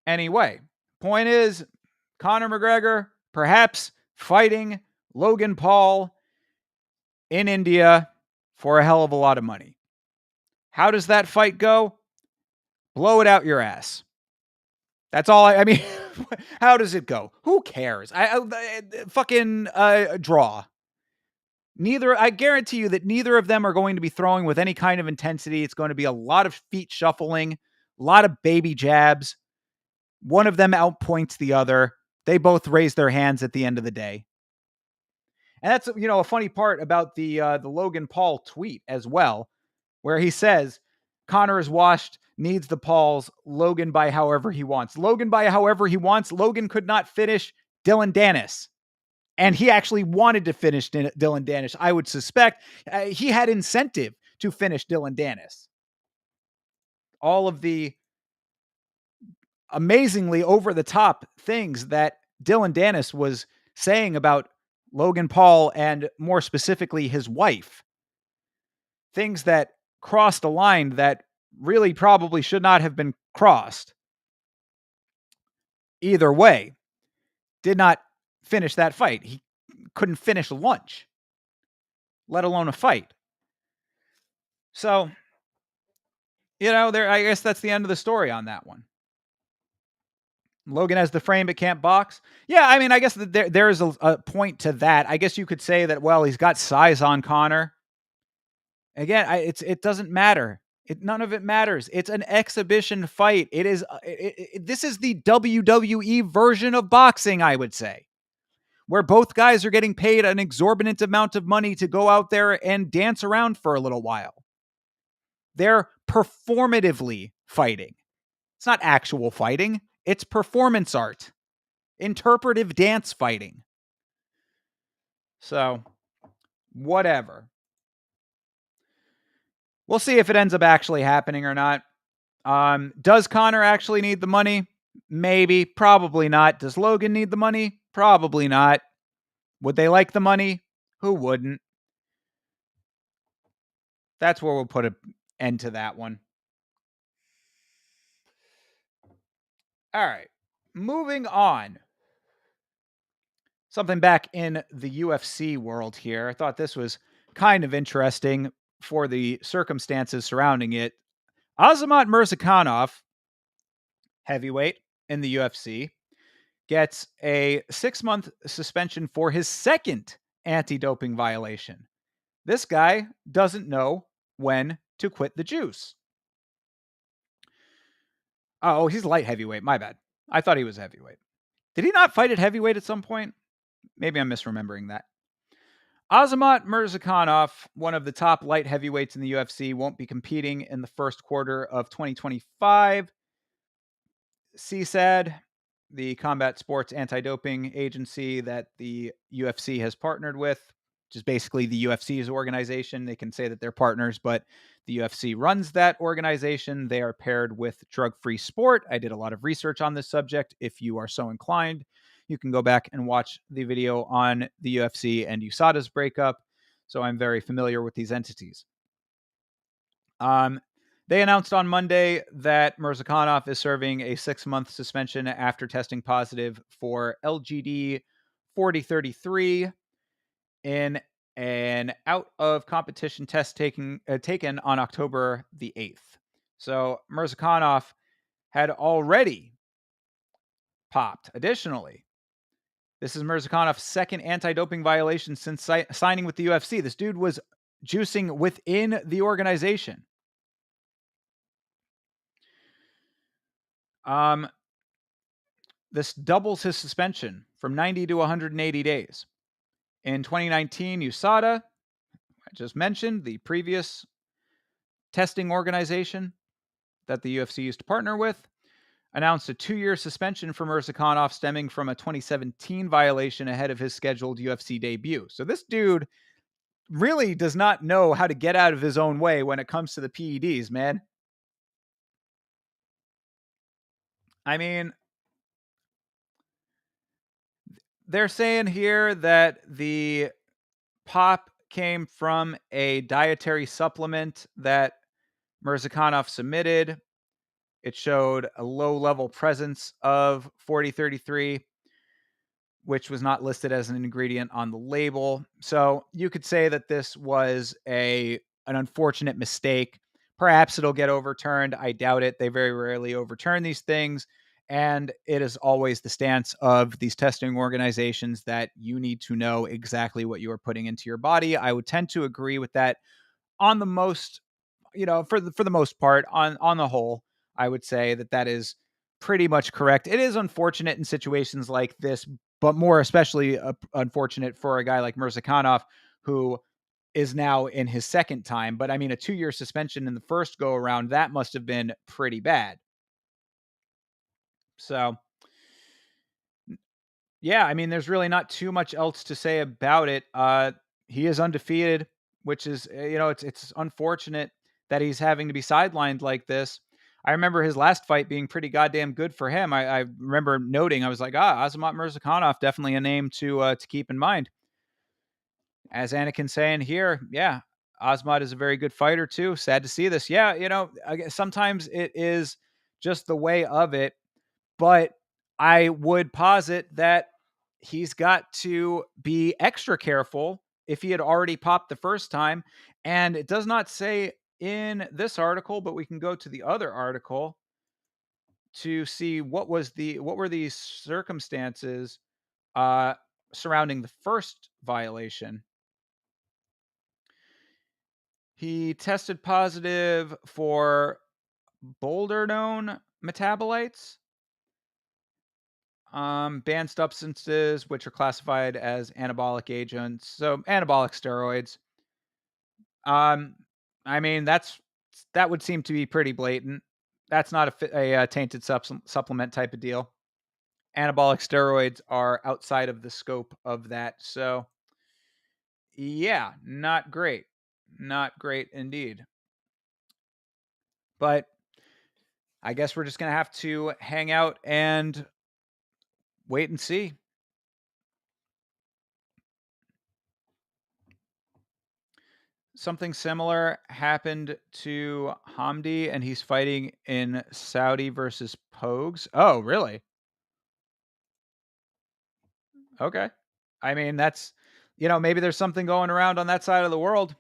Anyway, point is, Conor McGregor perhaps fighting Logan Paul in India for a hell of a lot of money. How does that fight go? Blow it out your ass. That's all I mean, how does it go? Who cares? Fucking draw. I guarantee you that neither of them are going to be throwing with any kind of intensity. It's going to be a lot of feet shuffling, a lot of baby jabs. One of them outpoints the other. They both raise their hands at the end of the day. And that's, a funny part about the Logan Paul tweet as well, where he says, Conor is washed, needs the Pauls, Logan by however he wants. Logan by however he wants. Logan could not finish Dylan Dennis. And he actually wanted to finish Dylan Dennis. I would suspect he had incentive to finish Dylan Dennis. All of the amazingly over-the-top things that Dylan Dennis was saying about Logan Paul and more specifically his wife. Things that crossed a line that really probably should not have been crossed. Either way, did not finish that fight. He couldn't finish lunch, let alone a fight. So, I guess that's the end of the story on that one. Logan has the frame but can't box. Yeah, I mean, I guess there is a point to that. I guess you could say that, well, he's got size on Conor. Again, it doesn't matter. None of it matters. It's an exhibition fight. It is. This is the WWE version of boxing, I would say, where both guys are getting paid an exorbitant amount of money to go out there and dance around for a little while. They're performatively fighting. It's not actual fighting. It's performance art. Interpretive dance fighting. So, whatever. We'll see if it ends up actually happening or not. Does Connor actually need the money? Maybe, probably not. Does Logan need the money? Probably not. Would they like the money? Who wouldn't? That's where we'll put an end to that one. All right. Moving on. Something back in the UFC world here. I thought this was kind of interesting for the circumstances surrounding it. Azamat Murzakanov, heavyweight in the UFC, gets a 6-month suspension for his second anti-doping violation. This guy doesn't know when to quit the juice. Oh, he's light heavyweight. My bad. I thought he was heavyweight. Did he not fight at heavyweight at some point? Maybe I'm misremembering that. Azamat Murzakanov, one of the top light heavyweights in the UFC, won't be competing in the first quarter of 2025. CSAD, the combat sports anti-doping agency that the UFC has partnered with, which is basically the UFC's organization. They can say that they're partners, but the UFC runs that organization. They are paired with Drug Free Sport. I did a lot of research on this subject. If you are so inclined, you can go back and watch the video on the UFC and USADA's breakup. So I'm very familiar with these entities. They announced on Monday that Murzakanov is serving a 6-month suspension after testing positive for LGD 4033 in an out of competition test taken on October the 8th. So Murzakanov had already popped. Additionally, this is Mirzakanov's second anti-doping violation since signing with the UFC. This dude was juicing within the organization. This doubles his suspension from 90 to 180 days. In 2019, USADA, I just mentioned, the previous testing organization that the UFC used to partner with, announced a 2-year suspension for Murzakanov stemming from a 2017 violation ahead of his scheduled UFC debut. So this dude really does not know how to get out of his own way when it comes to the PEDs, man. I mean, they're saying here that the pop came from a dietary supplement that Murzakanov submitted. It showed a low level presence of 4033, which was not listed as an ingredient on the label. So you could say that this was an unfortunate mistake. Perhaps it'll get overturned. I doubt it. They very rarely overturn these things. And it is always the stance of these testing organizations that you need to know exactly what you are putting into your body. I would tend to agree with that on the most, for the most part, on the whole. I would say that is pretty much correct. It is unfortunate in situations like this, but more especially unfortunate for a guy like Murzakanov, who is now in his second time. But I mean, a 2-year suspension in the first go around, that must have been pretty bad. So, yeah, I mean, there's really not too much else to say about it. He is undefeated, which is, it's unfortunate that he's having to be sidelined like this. I remember his last fight being pretty goddamn good for him. I remember noting, I was like, Azamat Murzakanov, definitely a name to keep in mind. As Anakin's saying here, yeah, Azamat is a very good fighter too. Sad to see this. Yeah, I guess sometimes it is just the way of it. But I would posit that he's got to be extra careful if he had already popped the first time. And it does not say in this article, but we can go to the other article to see what were the circumstances uh, surrounding the first violation. He tested positive for bolderone metabolites, banned substances which are classified as anabolic agents, so anabolic steroids. I mean, that would seem to be pretty blatant. That's not a tainted supplement type of deal. Anabolic steroids are outside of the scope of that. So Yeah, not great. Not great indeed. But I guess we're just going to have to hang out and wait and see. Something similar happened to Hamdi, and he's fighting in Saudi versus Pogues. Oh, really? Okay. I mean, maybe there's something going around on that side of the world,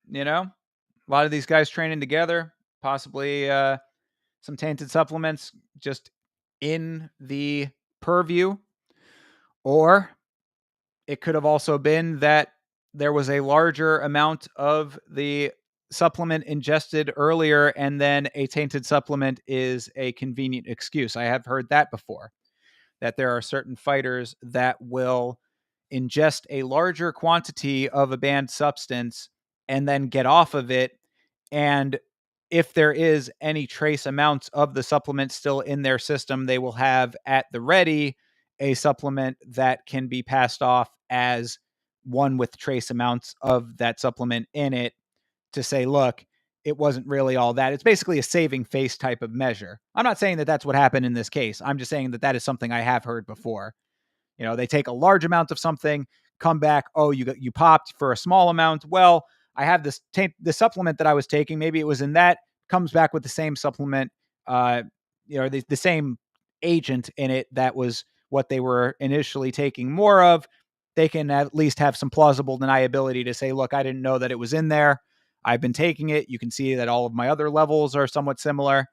you know? A lot of these guys training together, possibly some tainted supplements just in the purview. Or it could have also been that there was a larger amount of the supplement ingested earlier, and then a tainted supplement is a convenient excuse. I have heard that before, that there are certain fighters that will ingest a larger quantity of a banned substance and then get off of it. And if there is any trace amounts of the supplement still in their system, they will have at the ready a supplement that can be passed off as one with trace amounts of that supplement in it to say, look, it wasn't really all that. It's basically a saving face type of measure. I'm not saying that that's what happened in this case. I'm just saying that that is something I have heard before. They take a large amount of something, come back, oh, you popped for a small amount. Well, I have the supplement that I was taking. Maybe it was in that. Comes back with the same supplement, the same agent in it that was what they were initially taking more of. They can at least have some plausible deniability to say, look, I didn't know that it was in there. I've been taking it. You can see that all of my other levels are somewhat similar.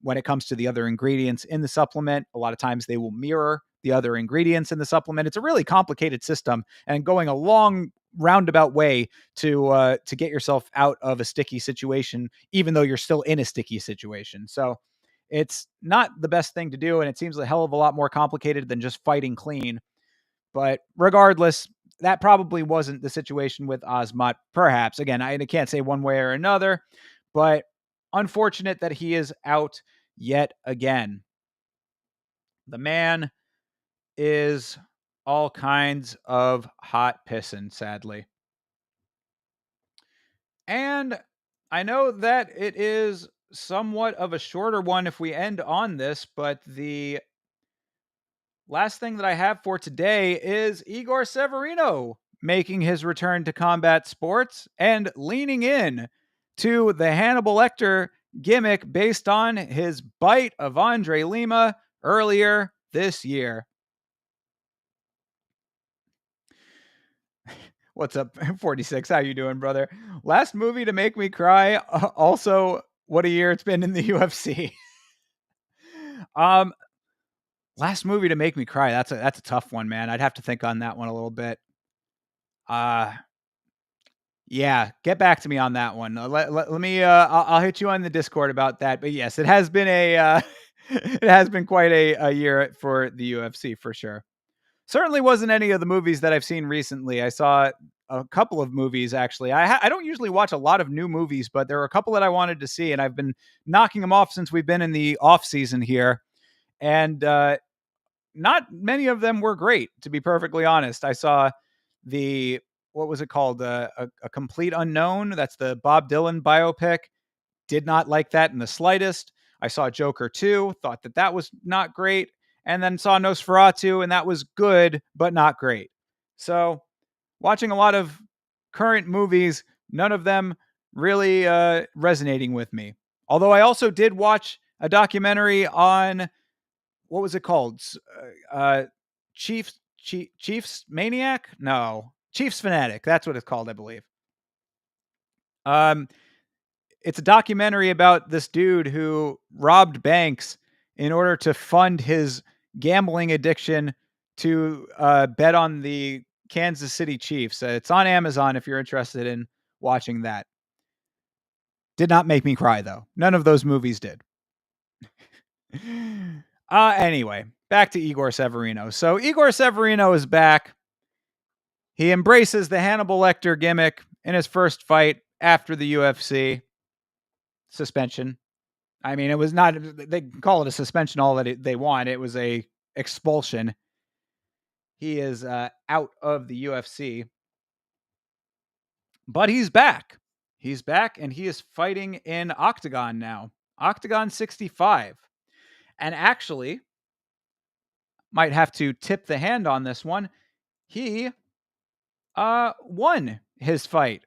When it comes to the other ingredients in the supplement, a lot of times they will mirror the other ingredients in the supplement. It's a really complicated system, and going a long roundabout way to get yourself out of a sticky situation, even though you're still in a sticky situation. So it's not the best thing to do, and it seems a hell of a lot more complicated than just fighting clean. But regardless, that probably wasn't the situation with Osmot. Perhaps again, I can't say one way or another, but unfortunate that he is out yet again. The man is all kinds of hot pissing, sadly. And I know that it is somewhat of a shorter one if we end on this, but the last thing that I have for today is Igor Severino making his return to combat sports and leaning in to the Hannibal Lecter gimmick based on his bite of Andre Lima earlier this year. What's up, 46? How you doing, brother? Last movie to make me cry. Also, what a year it's been in the UFC. um, Last movie to make me cry. That's a tough one, man. I'd have to think on that one a little bit. Uh Yeah, get back to me on that one. Let me. I'll hit you on the Discord about that. But yes, it has been it has been quite a year for the UFC for sure. Certainly wasn't any of the movies that I've seen recently. I saw a couple of movies actually. I don't usually watch a lot of new movies, but there were a couple that I wanted to see, and I've been knocking them off since we've been in the off season here. And not many of them were great, to be perfectly honest. I saw the what was it called? A Complete Unknown. That's the Bob Dylan biopic. Did not like that in the slightest. I saw Joker 2, thought that that was not great, and then saw Nosferatu, and that was good, but not great. So, watching a lot of current movies, none of them really resonating with me. Although I also did watch a documentary on what was it called? Chiefs Maniac? No, Chiefs Fanatic. That's what it's called, I believe. Um, it's a documentary about this dude who robbed banks in order to fund his gambling addiction to bet on the Kansas City Chiefs. It's on Amazon if you're interested in watching that. Did not make me cry though. None of those movies did. Anyway, back to Igor Severino. So Igor Severino is back. He embraces the Hannibal Lecter gimmick in his first fight after the UFC suspension. I mean, it was not, they call it a suspension all that they want. It was a expulsion. He is out of the UFC. But he's back. He's back and he is fighting in Octagon now. Octagon 65. And actually, might have to tip the hand on this one. He won his fight.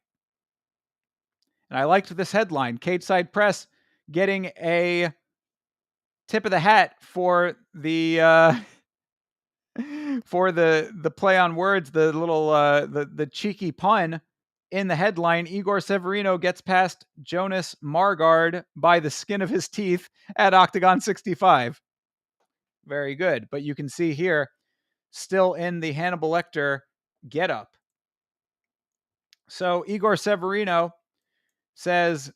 And I liked this headline, Cage Side Press getting a tip of the hat for the for the play on words, the little the cheeky pun in the headline. Igor Severino gets past Jonas Margard by the skin of his teeth at Octagon 65. Very good. But you can see here, still in the Hannibal Lecter getup. So Igor Severino says,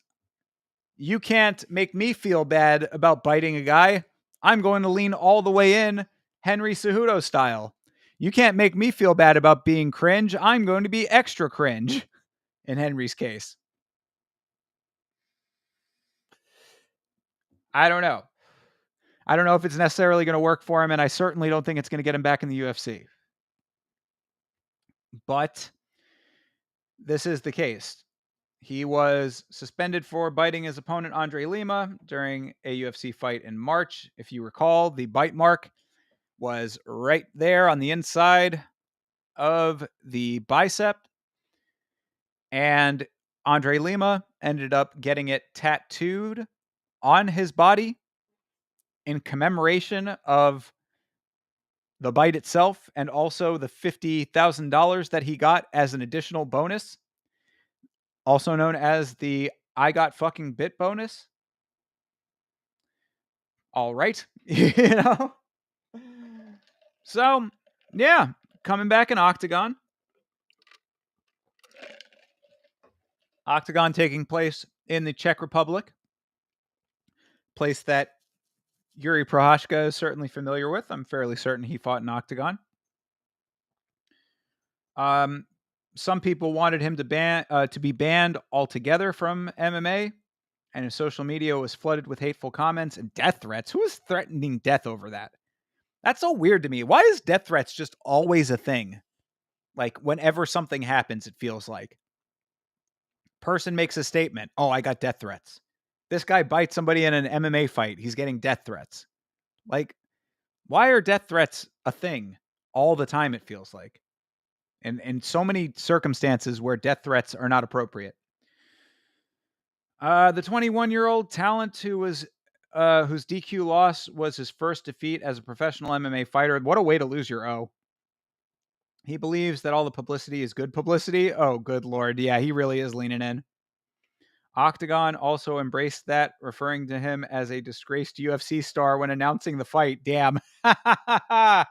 "You can't make me feel bad about biting a guy. I'm going to lean all the way in, Henry Cejudo style. You can't make me feel bad about being cringe. I'm going to be extra cringe," in Henry's case. I don't know. I don't know if it's necessarily going to work for him, and I certainly don't think it's going to get him back in the UFC. But this is the case. He was suspended for biting his opponent, Andre Lima, during a UFC fight in March. If you recall, the bite mark was right there on the inside of the bicep. And Andre Lima ended up getting it tattooed on his body in commemoration of the bite itself and also the $50,000 that he got as an additional bonus, also known as the I got fucking bit bonus. All right. you know? So, yeah, coming back in Octagon. Octagon taking place in the Czech Republic, place that Yuri Prohashka is certainly familiar with. I'm fairly certain he fought in Octagon. Some people wanted him to be banned altogether from MMA, and his social media was flooded with hateful comments and death threats. Who is threatening death over that? That's so weird to me. Why is death threats just always a thing? Like whenever something happens, it feels like person makes a statement. Oh, I got death threats. This guy bites somebody in an MMA fight. He's getting death threats. Like, why are death threats a thing all the time? It feels like, and in so many circumstances where death threats are not appropriate. The 21-year-old talent who was whose DQ loss was his first defeat as a professional MMA fighter. What a way to lose your O. He believes that all the publicity is good publicity. Oh, good Lord. Yeah, he really is leaning in. Octagon also embraced that, referring to him as a disgraced UFC star when announcing the fight. Damn. I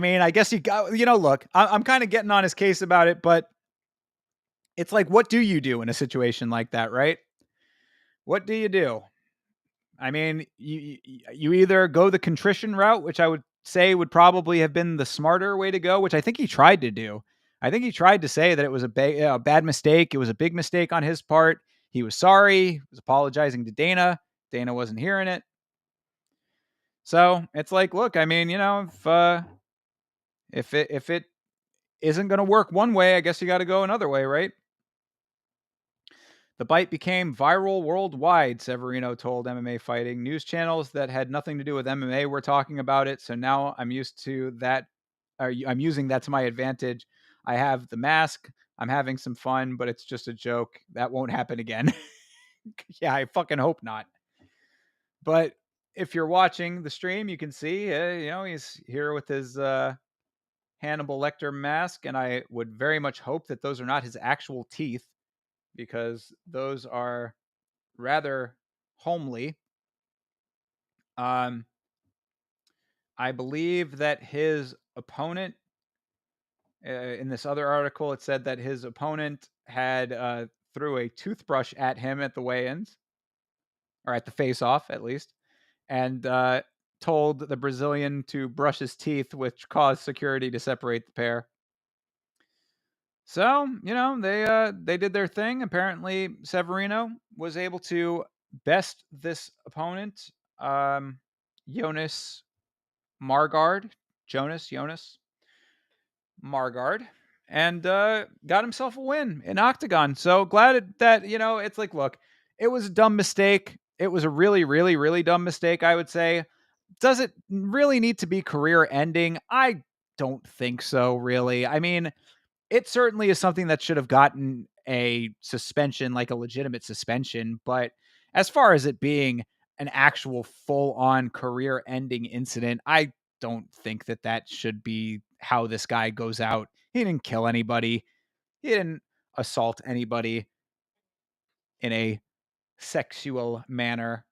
mean, I guess he got, look, I'm kind of getting on his case about it, but it's like, what do you do in a situation like that, right? What do you do? I mean, you either go the contrition route, which I would say would probably have been the smarter way to go, which I think he tried to do. I think he tried to say that it was a bad mistake. It was a big mistake on his part. He was sorry. He was apologizing to Dana. Dana wasn't hearing it. So it's like, look, I mean, if it isn't going to work one way, I guess you got to go another way, right? The bite became viral worldwide, Severino told MMA Fighting. News channels that had nothing to do with MMA were talking about it, so now I'm used to that. I'm using that to my advantage. I have the mask. I'm having some fun, but it's just a joke. That won't happen again. Yeah, I fucking hope not. But if you're watching the stream, you can see, he's here with his Hannibal Lecter mask, and I would very much hope that those are not his actual teeth, because those are rather homely. I believe that his opponent, in this other article, it said that his opponent had threw a toothbrush at him at the weigh-ins, or at the face-off at least, and told the Brazilian to brush his teeth, which caused security to separate the pair. So, they did their thing. Apparently, Severino was able to best this opponent, Jonas Margard. Jonas Margard. and got himself a win in Octagon. So glad that, it's like, look, it was a dumb mistake. It was a really, really, really dumb mistake, I would say. Does it really need to be career ending? I don't think so, really. I mean, it certainly is something that should have gotten a suspension, like a legitimate suspension. But as far as it being an actual full on career ending incident, I don't think that that should be how this guy goes out. He didn't kill anybody, he didn't assault anybody in a sexual manner.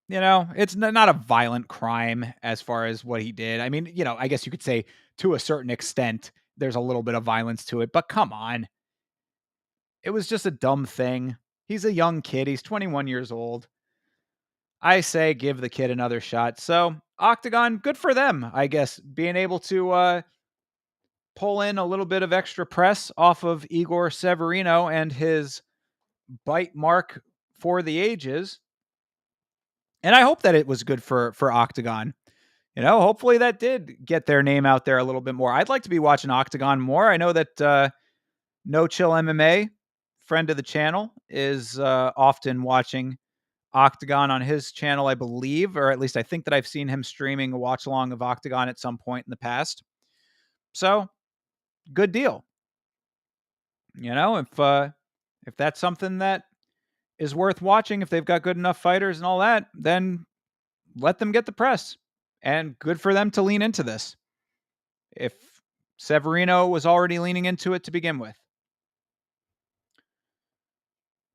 It's not a violent crime as far as what he did. I mean, I guess you could say to a certain extent, there's a little bit of violence to it, but come on. It was just a dumb thing. He's a young kid. He's 21 years old. I say give the kid another shot. So, Octagon, good for them, I guess, being able to pull in a little bit of extra press off of Igor Severino and his bite mark for the ages. And I hope that it was good for Octagon. Hopefully that did get their name out there a little bit more. I'd like to be watching Octagon more. I know that No Chill MMA, friend of the channel, is often watching Octagon on his channel, I believe, or at least I think that I've seen him streaming a watch along of Octagon at some point in the past. So, good deal. If that's something that is worth watching, if they've got good enough fighters and all that, then let them get the press. And good for them to lean into this. If Severino was already leaning into it to begin with.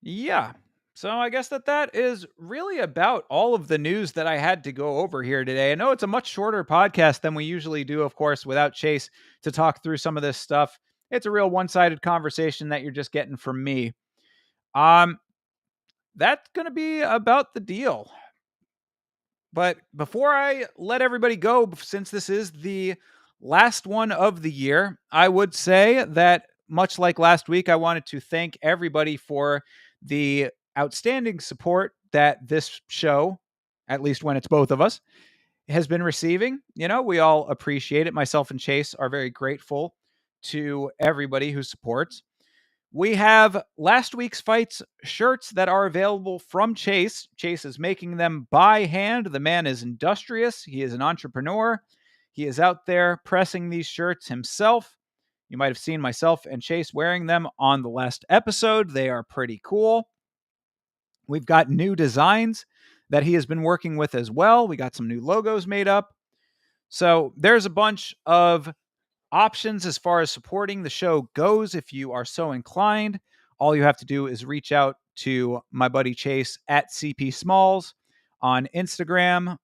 Yeah. So I guess that is really about all of the news that I had to go over here today. I know it's a much shorter podcast than we usually do, of course, without Chase to talk through some of this stuff. It's a real one-sided conversation that you're just getting from me. Um, that's going to be about the deal. But before I let everybody go, since this is the last one of the year, I would say that much like last week, I wanted to thank everybody for the outstanding support that this show, at least when it's both of us, has been receiving. We all appreciate it. Myself and Chase are very grateful to everybody who supports. We have last week's fights shirts that are available from Chase. Chase is making them by hand. The man is industrious. He is an entrepreneur. He is out there pressing these shirts himself. You might have seen myself and Chase wearing them on the last episode. They are pretty cool. We've got new designs that he has been working with as well. We got some new logos made up. So there's a bunch of options as far as supporting the show goes. If you are so inclined, all you have to do is reach out to my buddy Chase at CP Smalls on Instagram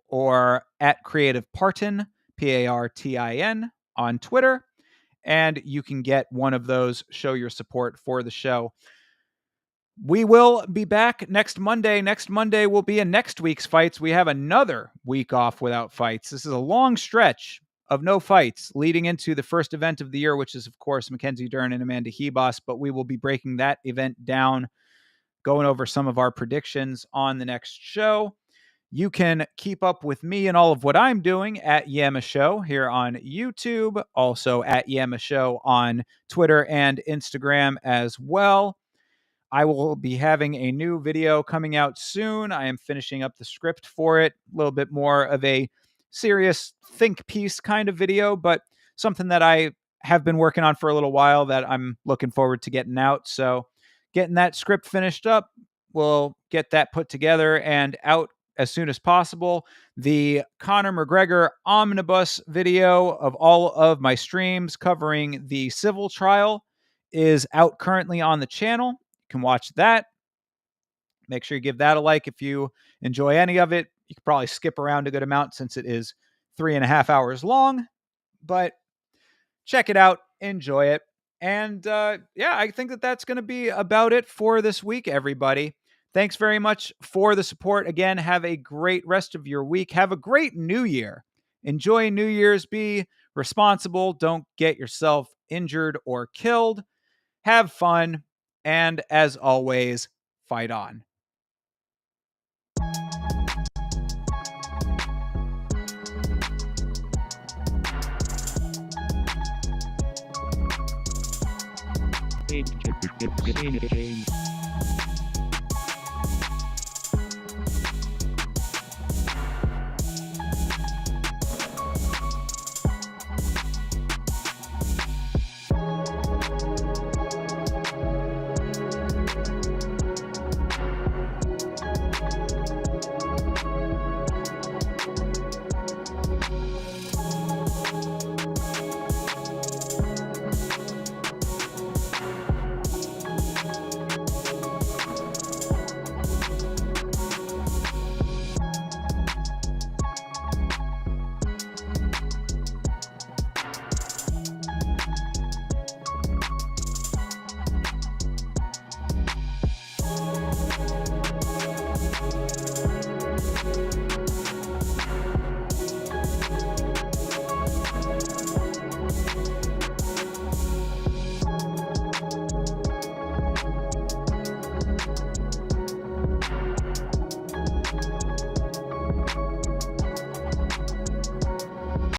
or at Creative Partin, Partin, on Twitter, and you can get one of those, show your support for the show. We will be back next Monday. Next Monday will be in next week's fights. We have another week off without fights. This is a long stretch of no fights leading into the first event of the year, which is, of course, Mackenzie Dern and Amanda Hebos. But we will be breaking that event down, going over some of our predictions on the next show. You can keep up with me and all of what I'm doing at Yama Show here on YouTube, also at Yama Show on Twitter and Instagram as well. I will be having a new video coming out soon. I am finishing up the script for it. A little bit more of a serious think piece kind of video, but something that I have been working on for a little while that I'm looking forward to getting out. So getting that script finished up, we'll get that put together and out as soon as possible. The Conor McGregor omnibus video of all of my streams covering the civil trial is out currently on the channel. Can watch that. Make sure you give that a like if you enjoy any of it. You can probably skip around a good amount since it is 3.5 hours long, but check it out, enjoy it. And I think that's going to be about it for this week, everybody. Thanks very much for the support. Again, have a great rest of your week. Have a great new year. Enjoy New Year's. Be responsible. Don't get yourself injured or killed. Have fun. And as always, fight on. St. James.